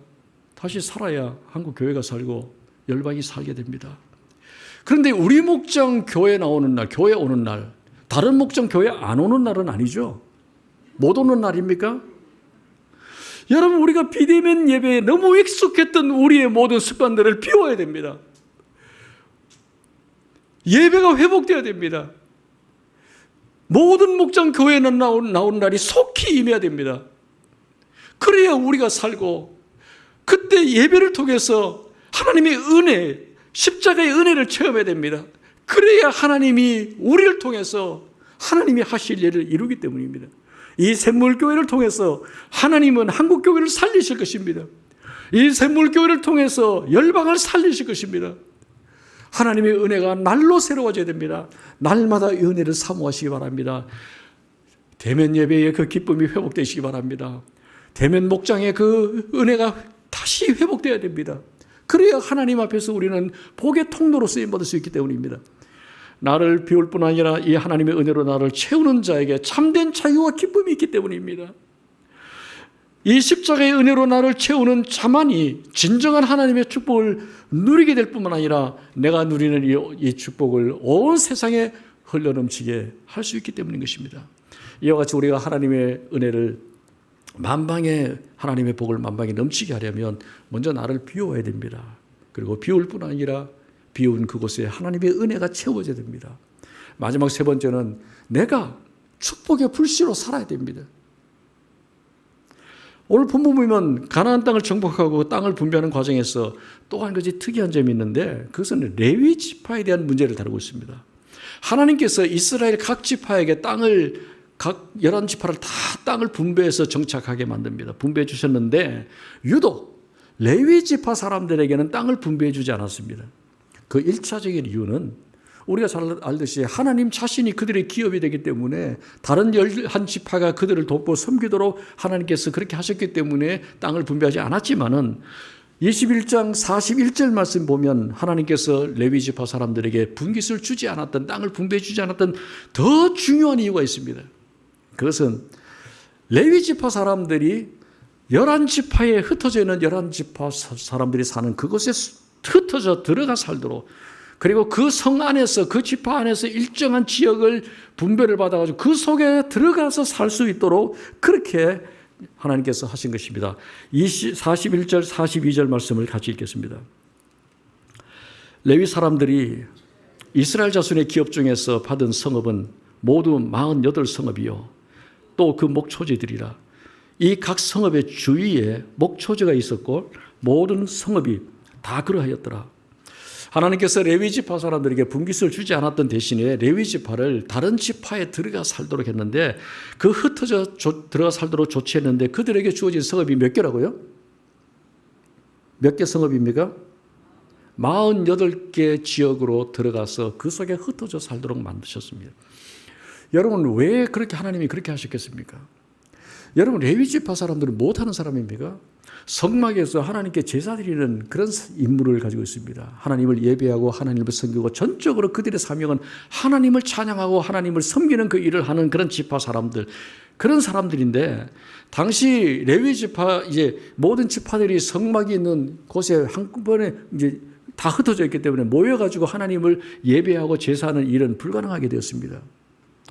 다시 살아야 한국 교회가 살고 열방이 살게 됩니다. 그런데 우리 목장 교회 나오는 날, 교회 오는 날, 다른 목장 교회 안 오는 날은 아니죠? 못 오는 날입니까? 여러분, 우리가 비대면 예배에 너무 익숙했던 우리의 모든 습관들을 비워야 됩니다. 예배가 회복되어야 됩니다. 모든 목장 교회는 나오는 날이 속히 임해야 됩니다. 그래야 우리가 살고 그때 예배를 통해서 하나님의 은혜, 십자가의 은혜를 체험해야 됩니다. 그래야 하나님이 우리를 통해서 하나님이 하실 일을 이루기 때문입니다. 이 샘물교회를 통해서 하나님은 한국교회를 살리실 것입니다. 이 샘물교회를 통해서 열방을 살리실 것입니다. 하나님의 은혜가 날로 새로워져야 됩니다. 날마다 이 은혜를 사모하시기 바랍니다. 대면 예배의 그 기쁨이 회복되시기 바랍니다. 대면 목장의 그 은혜가 다시 회복되어야 됩니다. 그래야 하나님 앞에서 우리는 복의 통로로 쓰임받을 수 있기 때문입니다. 나를 비울 뿐 아니라 이 하나님의 은혜로 나를 채우는 자에게 참된 자유와 기쁨이 있기 때문입니다. 이 십자가의 은혜로 나를 채우는 자만이 진정한 하나님의 축복을 누리게 될 뿐만 아니라 내가 누리는 이 축복을 온 세상에 흘러넘치게 할 수 있기 때문인 것입니다. 이와 같이 우리가 하나님의 은혜를 만방에 하나님의 복을 만방에 넘치게 하려면 먼저 나를 비워야 됩니다. 그리고 비울 뿐 아니라 비운 그곳에 하나님의 은혜가 채워져야 됩니다. 마지막 세 번째는 내가 축복의 불씨로 살아야 됩니다. 오늘 본문 보면 가나안 땅을 정복하고 땅을 분배하는 과정에서 또 한 가지 특이한 점이 있는데 그것은 레위 지파에 대한 문제를 다루고 있습니다. 하나님께서 이스라엘 각 지파에게 땅을 각 11지파를 다 땅을 분배해서 정착하게 만듭니다. 분배해 주셨는데 유독 레위 지파 사람들에게는 땅을 분배해 주지 않았습니다. 그 1차적인 이유는 우리가 잘 알듯이 하나님 자신이 그들의 기업이 되기 때문에 다른 11지파가 그들을 돕고 섬기도록 하나님께서 그렇게 하셨기 때문에 땅을 분배하지 않았지만은 21장 41절 말씀 보면 하나님께서 레위지파 사람들에게 분깃을 주지 않았던 땅을 분배해 주지 않았던 더 중요한 이유가 있습니다. 그것은 레위지파 사람들이 11지파에 흩어져 있는 11지파 사람들이 사는 그곳에 흩어져 들어가 살도록 그리고 그 성 안에서 그 지파 안에서 일정한 지역을 분배를 받아가지고 그 속에 들어가서 살 수 있도록 그렇게 하나님께서 하신 것입니다. 41절 42절 말씀을 같이 읽겠습니다. 레위 사람들이 이스라엘 자손의 기업 중에서 받은 성읍은 모두 48성읍이요 또 그 목초지들이라. 이 각 성읍의 주위에 목초지가 있었고 모든 성읍이 다 그러하였더라. 하나님께서 레위지파 사람들에게 분깃을 주지 않았던 대신에 레위지파를 다른 지파에 들어가 살도록 했는데 그 흩어져 들어가 살도록 조치했는데 그들에게 주어진 성읍이 몇 개라고요? 몇 개 성읍입니까? 48개 지역으로 들어가서 그 속에 흩어져 살도록 만드셨습니다. 여러분 왜 그렇게 하나님이 그렇게 하셨겠습니까? 여러분 레위지파 사람들은 못하는 사람입니까? 성막에서 하나님께 제사 드리는 그런 임무를 가지고 있습니다. 하나님을 예배하고 하나님을 섬기고 전적으로 그들의 사명은 하나님을 찬양하고 하나님을 섬기는 그 일을 하는 그런 지파 사람들, 그런 사람들인데 당시 레위 지파 이제 모든 지파들이 성막이 있는 곳에 한꺼번에 이제 다 흩어져 있기 때문에 모여가지고 하나님을 예배하고 제사하는 일은 불가능하게 되었습니다.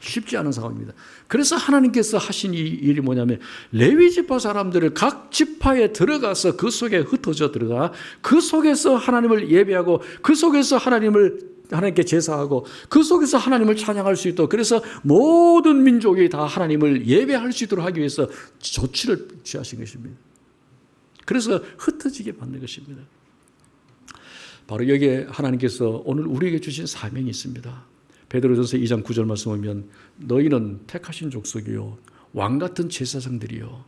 쉽지 않은 상황입니다. 그래서 하나님께서 하신 이 일이 뭐냐면 레위 지파 사람들을 각 지파에 들어가서 그 속에 흩어져 들어가 그 속에서 하나님을 예배하고 그 속에서 하나님께 제사하고 그 속에서 하나님을 찬양할 수 있도록 그래서 모든 민족이 다 하나님을 예배할 수 있도록 하기 위해서 조치를 취하신 것입니다. 그래서 흩어지게 만든 것입니다. 바로 여기에 하나님께서 오늘 우리에게 주신 사명이 있습니다. 베드로전서 2장 9절 말씀 보면 너희는 택하신 족속이요 왕같은 제사장들이요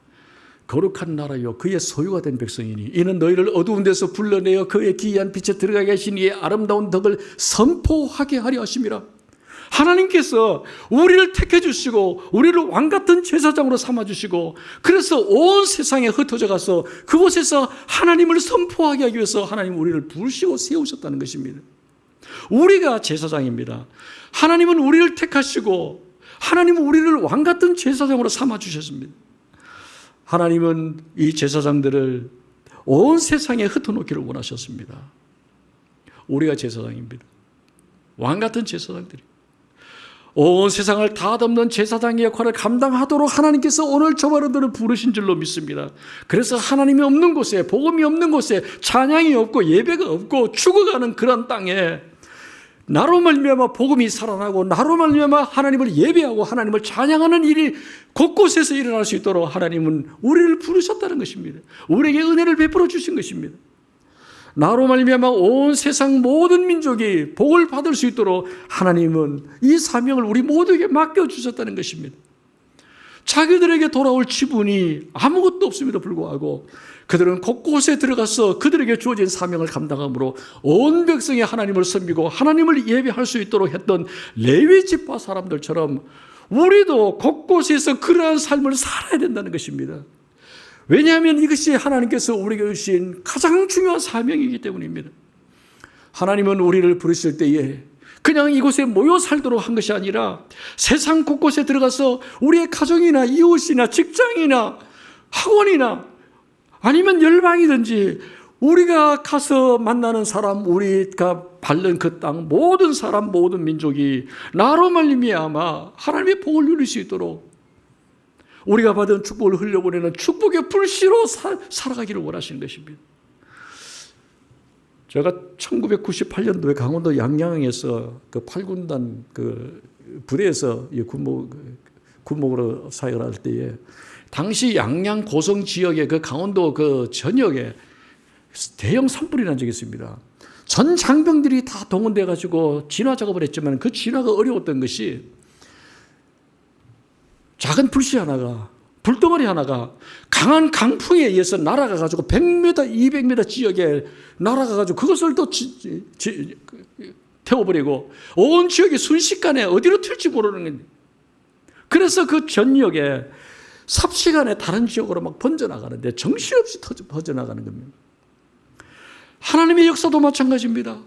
거룩한 나라요 그의 소유가 된 백성이니 이는 너희를 어두운 데서 불러내어 그의 기이한 빛에 들어가게 하신 이의 아름다운 덕을 선포하게 하려 하심이라. 하나님께서 우리를 택해 주시고 우리를 왕같은 제사장으로 삼아 주시고 그래서 온 세상에 흩어져 가서 그곳에서 하나님을 선포하게 하기 위해서 하나님 우리를 부르시고 세우셨다는 것입니다. 우리가 제사장입니다. 하나님은 우리를 택하시고 하나님은 우리를 왕같은 제사장으로 삼아주셨습니다. 하나님은 이 제사장들을 온 세상에 흩어놓기를 원하셨습니다. 우리가 제사장입니다. 왕같은 제사장들이 온 세상을 다 덮는 제사장의 역할을 감당하도록 하나님께서 오늘 저 여러분들을 부르신 줄로 믿습니다. 그래서 하나님이 없는 곳에 복음이 없는 곳에 찬양이 없고 예배가 없고 죽어가는 그런 땅에 나로 말미암아 복음이 살아나고 나로 말미암아 하나님을 예배하고 하나님을 찬양하는 일이 곳곳에서 일어날 수 있도록 하나님은 우리를 부르셨다는 것입니다. 우리에게 은혜를 베풀어 주신 것입니다. 나로 말미암아 온 세상 모든 민족이 복을 받을 수 있도록 하나님은 이 사명을 우리 모두에게 맡겨주셨다는 것입니다. 자기들에게 돌아올 지분이 아무것도 없음에도 불구하고 그들은 곳곳에 들어가서 그들에게 주어진 사명을 감당함으로 온 백성이 하나님을 섬기고 하나님을 예배할 수 있도록 했던 레위 지파 사람들처럼 우리도 곳곳에서 그러한 삶을 살아야 된다는 것입니다. 왜냐하면 이것이 하나님께서 우리에게 주신 가장 중요한 사명이기 때문입니다. 하나님은 우리를 부르실 때에 그냥 이곳에 모여 살도록 한 것이 아니라 세상 곳곳에 들어가서 우리의 가정이나 이웃이나 직장이나 학원이나 아니면 열방이든지 우리가 가서 만나는 사람, 우리가 밟는 그 땅 모든 사람, 모든 민족이 나로 말미암아 하나님의 복을 누릴 수 있도록 우리가 받은 축복을 흘려보내는 축복의 불씨로 살아가기를 원하시는 것입니다. 제가 1998년도에 강원도 양양에서 그 8군단 그 부대에서 군목으로 사역을 할 때에 당시 양양 고성 지역의 그 강원도 그 전역에 대형 산불이 난 적이 있습니다. 전 장병들이 다 동원돼 가지고 진화 작업을 했지만 그 진화가 어려웠던 것이 작은 불씨 하나가, 불덩어리 하나가 강한 강풍에 의해서 날아가 가지고 100m, 200m 지역에 날아가 가지고 그것을 또 태워버리고 온 지역이 순식간에 어디로 튈지 모르는 거예요. 그래서 그 전역에 삽시간에 다른 지역으로 막 번져나가는데 정신없이 퍼져나가는 겁니다. 하나님의 역사도 마찬가지입니다.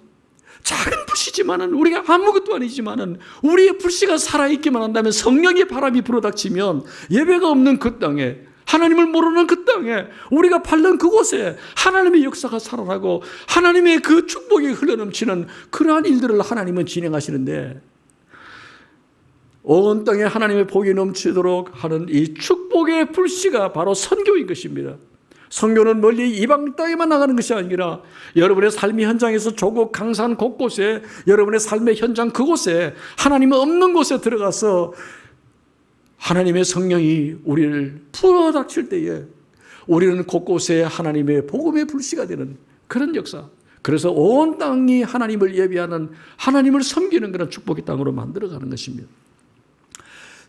작은 불씨지만은 우리가 아무것도 아니지만은 우리의 불씨가 살아있기만 한다면 성령의 바람이 불어닥치면 예배가 없는 그 땅에 하나님을 모르는 그 땅에 우리가 밟는 그곳에 하나님의 역사가 살아나고 하나님의 그 축복이 흘러넘치는 그러한 일들을 하나님은 진행하시는데 온 땅에 하나님의 복이 넘치도록 하는 이 축복의 불씨가 바로 선교인 것입니다. 선교는 멀리 이방 땅에만 나가는 것이 아니라 여러분의 삶의 현장에서 조국 강산 곳곳에 여러분의 삶의 현장 그곳에 하나님 없는 곳에 들어가서 하나님의 성령이 우리를 풀어닥칠 때에 우리는 곳곳에 하나님의 복음의 불씨가 되는 그런 역사. 그래서 온 땅이 하나님을 예배하는 하나님을 섬기는 그런 축복의 땅으로 만들어가는 것입니다.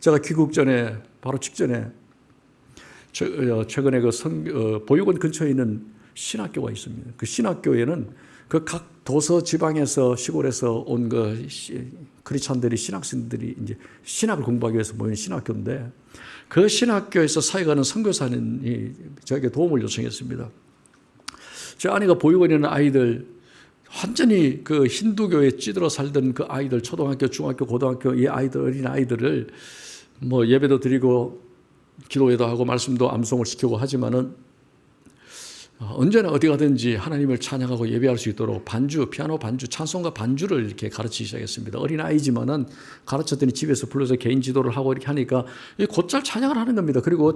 제가 귀국 전에 바로 직전에 최근에 그 보육원 근처에 있는 신학교가 있습니다. 그 신학교에는 그 각 도서 지방에서 시골에서 온 그 크리스찬들이 신학생들이 이제 신학을 공부하기 위해서 모인 신학교인데 그 신학교에서 사역하는 선교사님이 저에게 도움을 요청했습니다. 제 아내가 보육원에 있는 아이들 완전히 그 힌두교에 찌들어 살던 그 아이들 초등학교, 중학교, 고등학교 이 아이들 어린 아이들을 뭐 예배도 드리고 기도회도 하고 말씀도 암송을 시키고 하지만은 언제나 어디 가든지 하나님을 찬양하고 예배할 수 있도록 반주, 피아노 반주, 찬송가 반주를 이렇게 가르치기 시작했습니다. 어린 아이지만은 가르쳤더니 집에서 불러서 개인 지도를 하고 이렇게 하니까 곧잘 찬양을 하는 겁니다. 그리고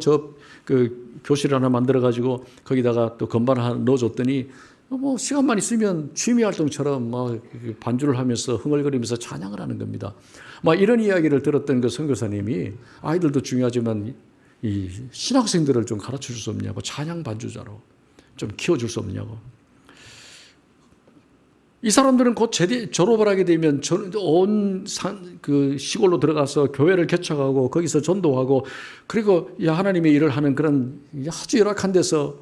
그 교실 하나 만들어 가지고 거기다가 또 건반을 하나 넣어줬더니 뭐 시간만 있으면 취미 활동처럼 막 반주를 하면서 흥얼거리면서 찬양을 하는 겁니다. 막 이런 이야기를 들었던 그 선교사님이 아이들도 중요하지만 이 신학생들을 좀 가르쳐 줄 수 없냐고, 찬양 반주자로 좀 키워줄 수 없냐고. 이 사람들은 곧 졸업을 하게 되면 온 그 시골로 들어가서 교회를 개척하고 거기서 전도하고 그리고 하나님의 일을 하는 그런 아주 열악한 데서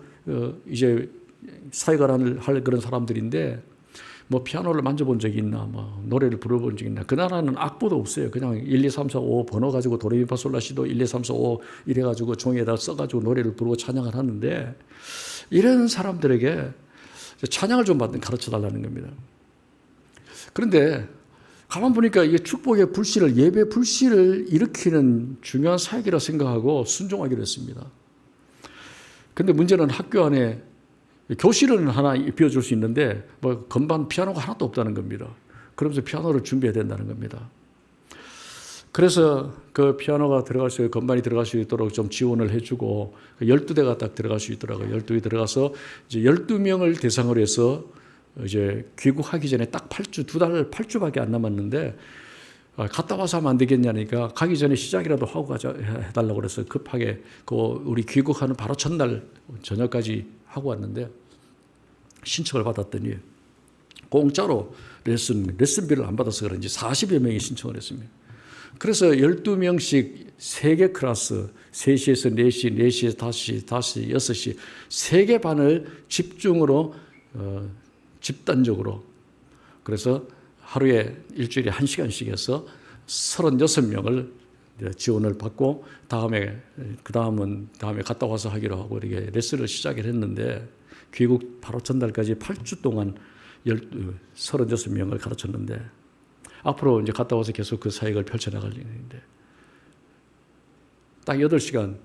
이제 사역을 할 그런 사람들인데 뭐 피아노를 만져본 적이 있나, 뭐 노래를 불러본 적이 있나. 그 나라는 악보도 없어요. 그냥 1, 2, 3, 4, 5 번호 가지고 도레미파솔라시도 1, 2, 3, 4, 5 이래가지고 종이에다 써가지고 노래를 부르고 찬양을 하는데 이런 사람들에게 찬양을 좀 가르쳐 달라는 겁니다. 그런데 가만 보니까 이게 축복의 불씨를, 예배 불씨를 일으키는 중요한 사역이라 생각하고 순종하기로 했습니다. 그런데 문제는 학교 안에 교실은 하나 비워줄 수 있는데 뭐 건반 피아노가 하나도 없다는 겁니다. 그러면서 피아노를 준비해야 된다는 겁니다. 그래서 그 피아노가 들어갈 수, 건반이 들어갈 수 있도록 좀 지원을 해주고 12대가 딱 들어갈 수 있더라고요. 12대 들어가서 이제 12명을 대상으로 해서 이제 귀국하기 전에 딱 8주, 2달 8주밖에 안 남았는데 갔다 와서 하면 안 되겠냐니까 가기 전에 시작이라도 하고 가자 해달라고 그래서 급하게 우리 귀국하는 바로 전날 저녁까지 하고 왔는데 신청을 받았더니 공짜로 레슨비를 안 받아서 그런지 40여 명이 신청을 했습니다. 그래서 12명씩 3개 클래스, 3시에서 4시, 4시에서 5시, 5시, 6시 3개 반을 집중으로 집단적으로 그래서 하루에 일주일에 1시간씩 해서 36명을 지원을 받고 다음에 갔다 와서 하기로 하고 이렇게 레슨을 시작을 했는데 귀국 바로 전날까지 8주 동안 36명을 가르쳤는데 앞으로 이제 갔다 와서 계속 그 사역을 펼쳐나갈 예정인데 딱 8시간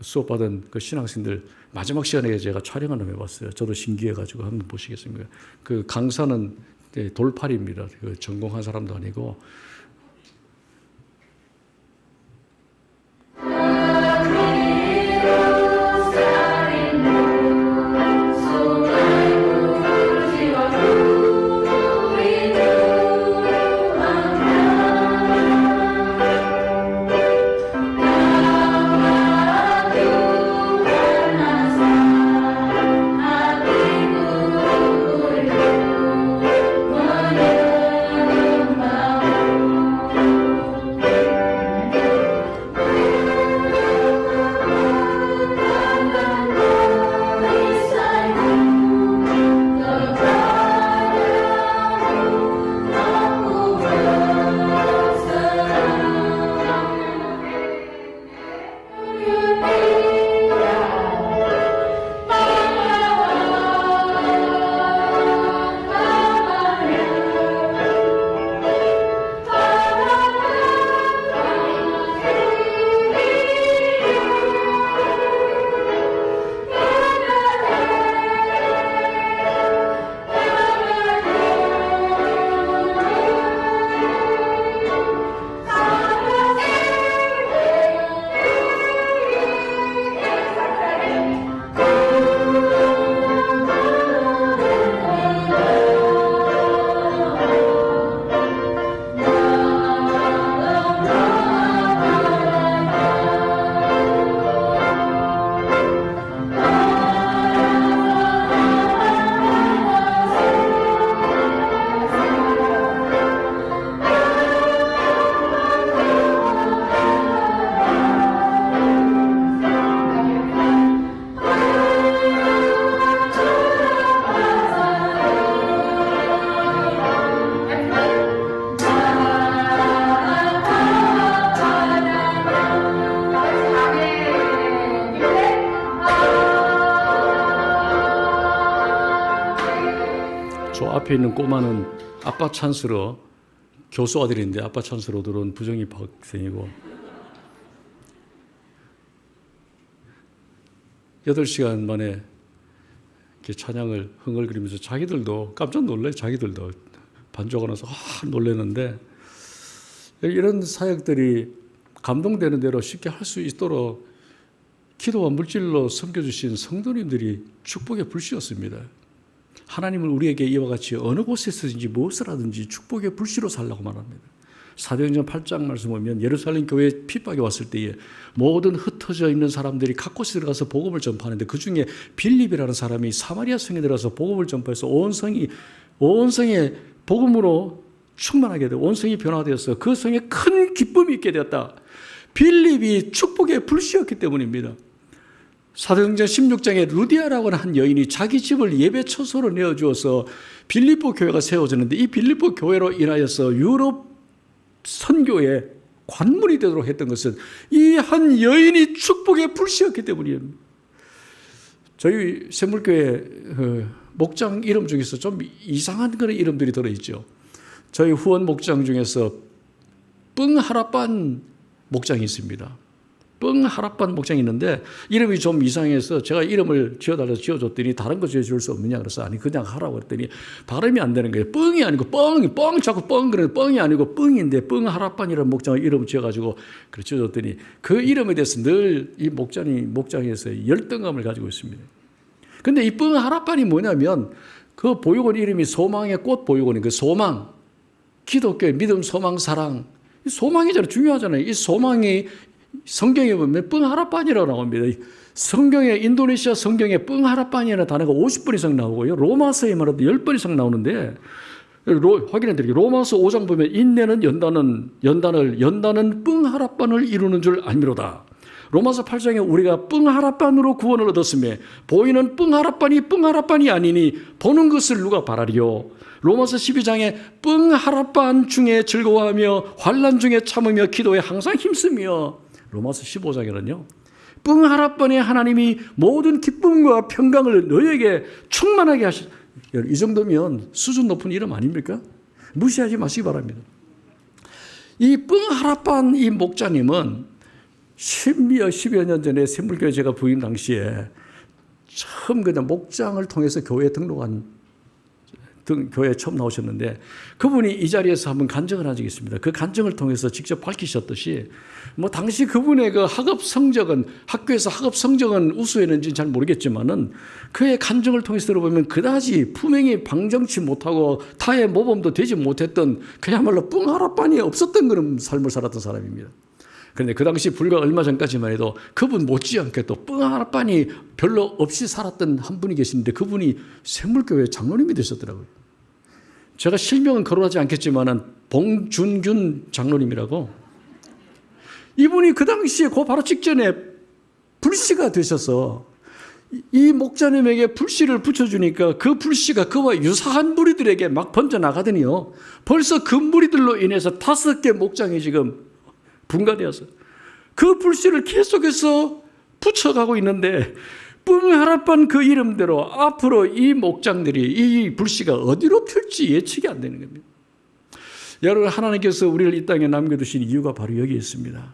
수업받은 그 신학생들 마지막 시간에 제가 촬영 하나 해봤어요. 저도 신기해가지고 한번 보시겠습니까? 그 강사는 돌팔입니다. 그 전공한 사람도 아니고 저 앞에 있는 꼬마는 아빠 찬스로 교수 아들인데 아빠 찬스로 들어온 부정입 학생이고 8시간 만에 이렇게 찬양을 흥얼거리면서 자기들도 깜짝 놀래 자기들도 반주하고 나서 놀래는데 이런 사역들이 감동되는 대로 쉽게 할 수 있도록 기도와 물질로 섬겨주신 성도님들이 축복의 불씨였습니다. 하나님은 우리에게 이와 같이 어느 곳에서든지 무엇을 하든지 축복의 불씨로 살라고 말합니다. 사도행전 8장 말씀 보면 예루살렘 교회에 핍박이 왔을 때에 모든 흩어져 있는 사람들이 각 곳에 들어가서 복음을 전파하는데 그중에 빌립이라는 사람이 사마리아 성에 들어가서 복음을 전파해서 온 성에 복음으로 충만하게 되고 온 성이 변화되어서 그 성에 큰 기쁨이 있게 되었다. 빌립이 축복의 불씨였기 때문입니다. 사도행전 16장에 루디아라고 하는 한 여인이 자기 집을 예배 처소로 내어주어서 빌립보 교회가 세워졌는데 이 빌립보 교회로 인하여서 유럽 선교의 관문이 되도록 했던 것은 이 한 여인이 축복의 불씨였기 때문이에요. 저희 샘물교회 목장 이름 중에서 좀 이상한 그런 이름들이 들어있죠. 저희 후원 목장 중에서 뻥하라반 목장이 있습니다. 뻥하라반 목장이 있는데 이름이 좀 이상해서 제가 이름을 지어달라서 지어줬더니 다른 거 지어줄 수 없느냐 그래서 아니 그냥 하라고 했더니 발음이 안 되는 거예요. 뻥이 아니고 뻥 자꾸 뻥 그래 뻥이 아니고 뻥인데 뻥하라반이라는 목장을 이름 지어가지고 그래 지어줬더니 그 이름에 대해서 늘 이 목장에서 열등감을 가지고 있습니다. 근데 이 뻥하라반이 뭐냐면 그 보육원 이름이 소망의 꽃 보육원인 그 소망 기독교의 믿음 소망 사랑 소망이잖아요. 중요하잖아요. 이 소망이 성경에 보면 뻥하라빤이라고 나옵니다. 성경에 인도네시아 성경에 뻥하라빤이라는 단어가 50번 이상 나오고요. 로마서에만 해도 10번 이상 나오는데 확인해 드릴게요. 로마서 5장 보면 인내는 연단은 뻥하라빤을 이루는 줄 알미로다. 로마서 8장에 우리가 뻥하라빤으로 구원을 얻었으며 보이는 뻥하라빤이 아니니 보는 것을 누가 바라리요. 로마서 12장에 뻥하라빤 중에 즐거워하며 환난 중에 참으며 기도에 항상 힘쓰며 로마서 15장에는요. 뻥하라빤에 하나님이 모든 기쁨과 평강을 너에게 충만하게 하시. 이 정도면 수준 높은 이름 아닙니까? 무시하지 마시기 바랍니다. 이 뻥하라빤 이 목자님은 10여 년 전에 샘물교회 제가 부임 당시에 처음 그냥 목장을 통해서 교회에 교회에 처음 나오셨는데 그분이 이 자리에서 한번 간증을 한 적이 있습니다. 그 간증을 통해서 직접 밝히셨듯이 당시 그분의 그 학교에서 학업 성적은 우수했는지 잘 모르겠지만은 그의 간증을 통해서 들어보면 그다지 품행이 방정치 못하고 타의 모범도 되지 못했던 그야말로 뻥하라빤이 없었던 그런 삶을 살았던 사람입니다. 그런데 그 당시 불과 얼마 전까지만 해도 그분 못지않게 또 뻥하라빤이 별로 없이 살았던 한 분이 계시는데 그분이 샘물교회 장로님이 되셨더라고요. 제가 실명은 거론하지 않겠지만 봉준균 장로님이라고 이분이 그 당시에 그 바로 직전에 불씨가 되셔서 이 목자님에게 불씨를 붙여주니까 그 불씨가 그와 유사한 무리들에게 막 번져나가더니요. 벌써 그 무리들로 인해서 5개 목장이 지금 분가되어서 그 불씨를 계속해서 붙여가고 있는데 뻥하라빤 그 이름대로 앞으로 이 목장들이 이 불씨가 어디로 튈지 예측이 안 되는 겁니다. 여러분 하나님께서 우리를 이 땅에 남겨두신 이유가 바로 여기 있습니다.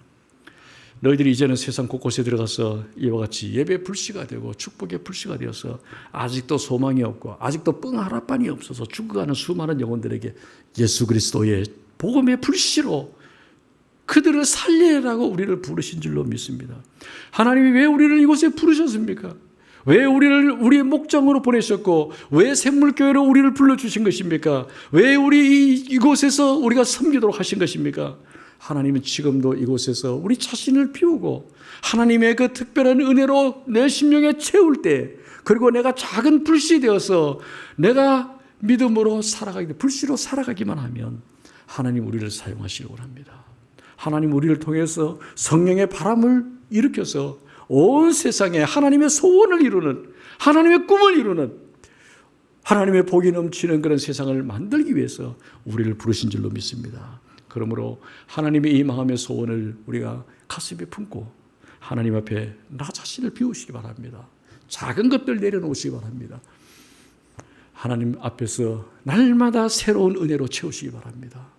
너희들이 이제는 세상 곳곳에 들어가서 이와 같이 예배 불씨가 되고 축복의 불씨가 되어서 아직도 소망이 없고 아직도 뻥하라빤이 없어서 죽어가는 수많은 영혼들에게 예수 그리스도의 복음의 불씨로 그들을 살리라고 우리를 부르신 줄로 믿습니다. 하나님이 왜 우리를 이곳에 부르셨습니까? 왜 우리를 우리의 목장으로 보내셨고 왜 샘물교회로 우리를 불러주신 것입니까? 왜 이곳에서 우리가 섬기도록 하신 것입니까? 하나님은 지금도 이곳에서 우리 자신을 비우고 하나님의 그 특별한 은혜로 내 심령에 채울 때 그리고 내가 작은 불씨 되어서 내가 믿음으로 불씨로 살아가기만 하면 하나님 우리를 사용하시려고 합니다. 하나님 우리를 통해서 성령의 바람을 일으켜서 온 세상에 하나님의 소원을 이루는 하나님의 꿈을 이루는 하나님의 복이 넘치는 그런 세상을 만들기 위해서 우리를 부르신 줄로 믿습니다. 그러므로 하나님의 이 마음의 소원을 우리가 가슴에 품고 하나님 앞에 나 자신을 비우시기 바랍니다. 작은 것들 내려놓으시기 바랍니다. 하나님 앞에서 날마다 새로운 은혜로 채우시기 바랍니다.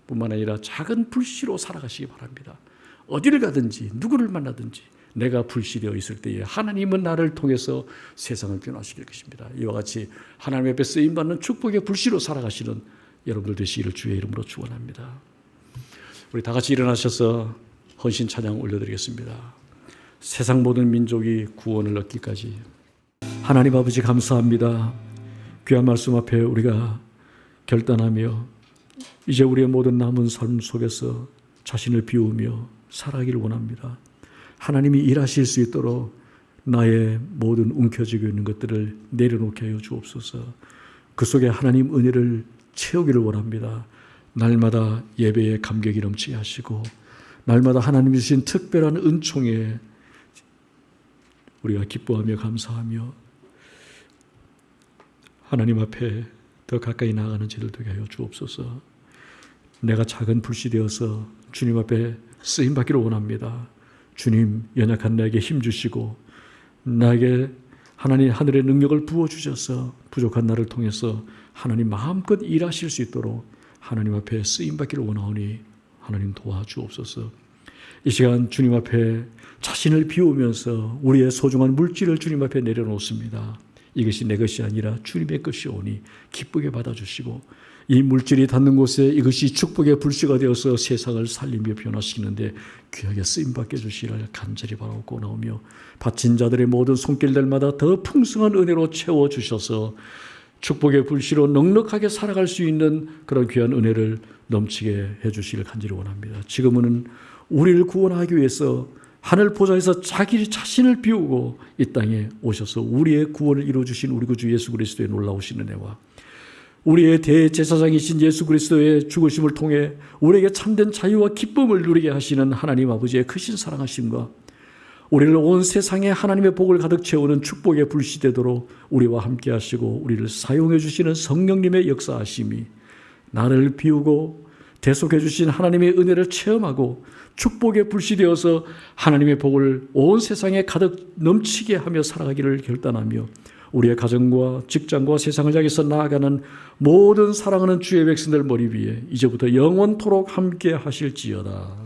뿐만 아니라 작은 불씨로 살아가시기 바랍니다. 어디를 가든지 누구를 만나든지 내가 불씨되어 있을 때에 하나님은 나를 통해서 세상을 변화시킬 것입니다. 이와 같이 하나님 앞에 쓰임받는 축복의 불씨로 살아가시는 여러분들 되시기를 주의 이름으로 축원합니다. 우리 다 같이 일어나셔서 헌신 찬양 올려드리겠습니다. 세상 모든 민족이 구원을 얻기까지. 하나님 아버지 감사합니다. 귀한 말씀 앞에 우리가 결단하며 이제 우리의 모든 남은 삶 속에서 자신을 비우며 살아가기를 원합니다. 하나님이 일하실 수 있도록 나의 모든 움켜쥐고 있는 것들을 내려놓게 하여 주옵소서. 그 속에 하나님 은혜를 채우기를 원합니다. 날마다 예배에 감격이 넘치게 하시고 날마다 하나님 주신 특별한 은총에 우리가 기뻐하며 감사하며 하나님 앞에 더 가까이 나아가는 저희들 되게 하여 주옵소서. 내가 작은 불씨 되어서 주님 앞에 쓰임받기를 원합니다. 주님 연약한 나에게 힘주시고 나에게 하나님 하늘의 능력을 부어주셔서 부족한 나를 통해서 하나님 마음껏 일하실 수 있도록 하나님 앞에 쓰임받기를 원하오니 하나님 도와주옵소서. 이 시간 주님 앞에 자신을 비우면서 우리의 소중한 물질을 주님 앞에 내려놓습니다. 이것이 내 것이 아니라 주님의 것이오니 기쁘게 받아주시고 이 물질이 닿는 곳에 이것이 축복의 불씨가 되어서 세상을 살리며 변화시키는데 귀하게 쓰임받게 해주시기를 간절히 바라고 나오며 바친 자들의 모든 손길들마다 더 풍성한 은혜로 채워주셔서 축복의 불씨로 넉넉하게 살아갈 수 있는 그런 귀한 은혜를 넘치게 해주시기를 간절히 원합니다. 지금은 우리를 구원하기 위해서 하늘 보좌에서 자기 자신을 비우고 이 땅에 오셔서 우리의 구원을 이루어주신 우리 구주 예수 그리스도의 놀라우신 은혜와 우리의 대제사장이신 예수 그리스도의 죽으심을 통해 우리에게 참된 자유와 기쁨을 누리게 하시는 하나님 아버지의 크신 사랑하심과 우리를 온 세상에 하나님의 복을 가득 채우는 축복의 불시되도록 우리와 함께 하시고 우리를 사용해 주시는 성령님의 역사하심이 나를 비우고 대속해 주신 하나님의 은혜를 체험하고 축복의 불시되어서 하나님의 복을 온 세상에 가득 넘치게 하며 살아가기를 결단하며 우리의 가정과 직장과 세상을 향해서 나아가는 모든 사랑하는 주의 백성들 머리 위에 이제부터 영원토록 함께 하실지어다.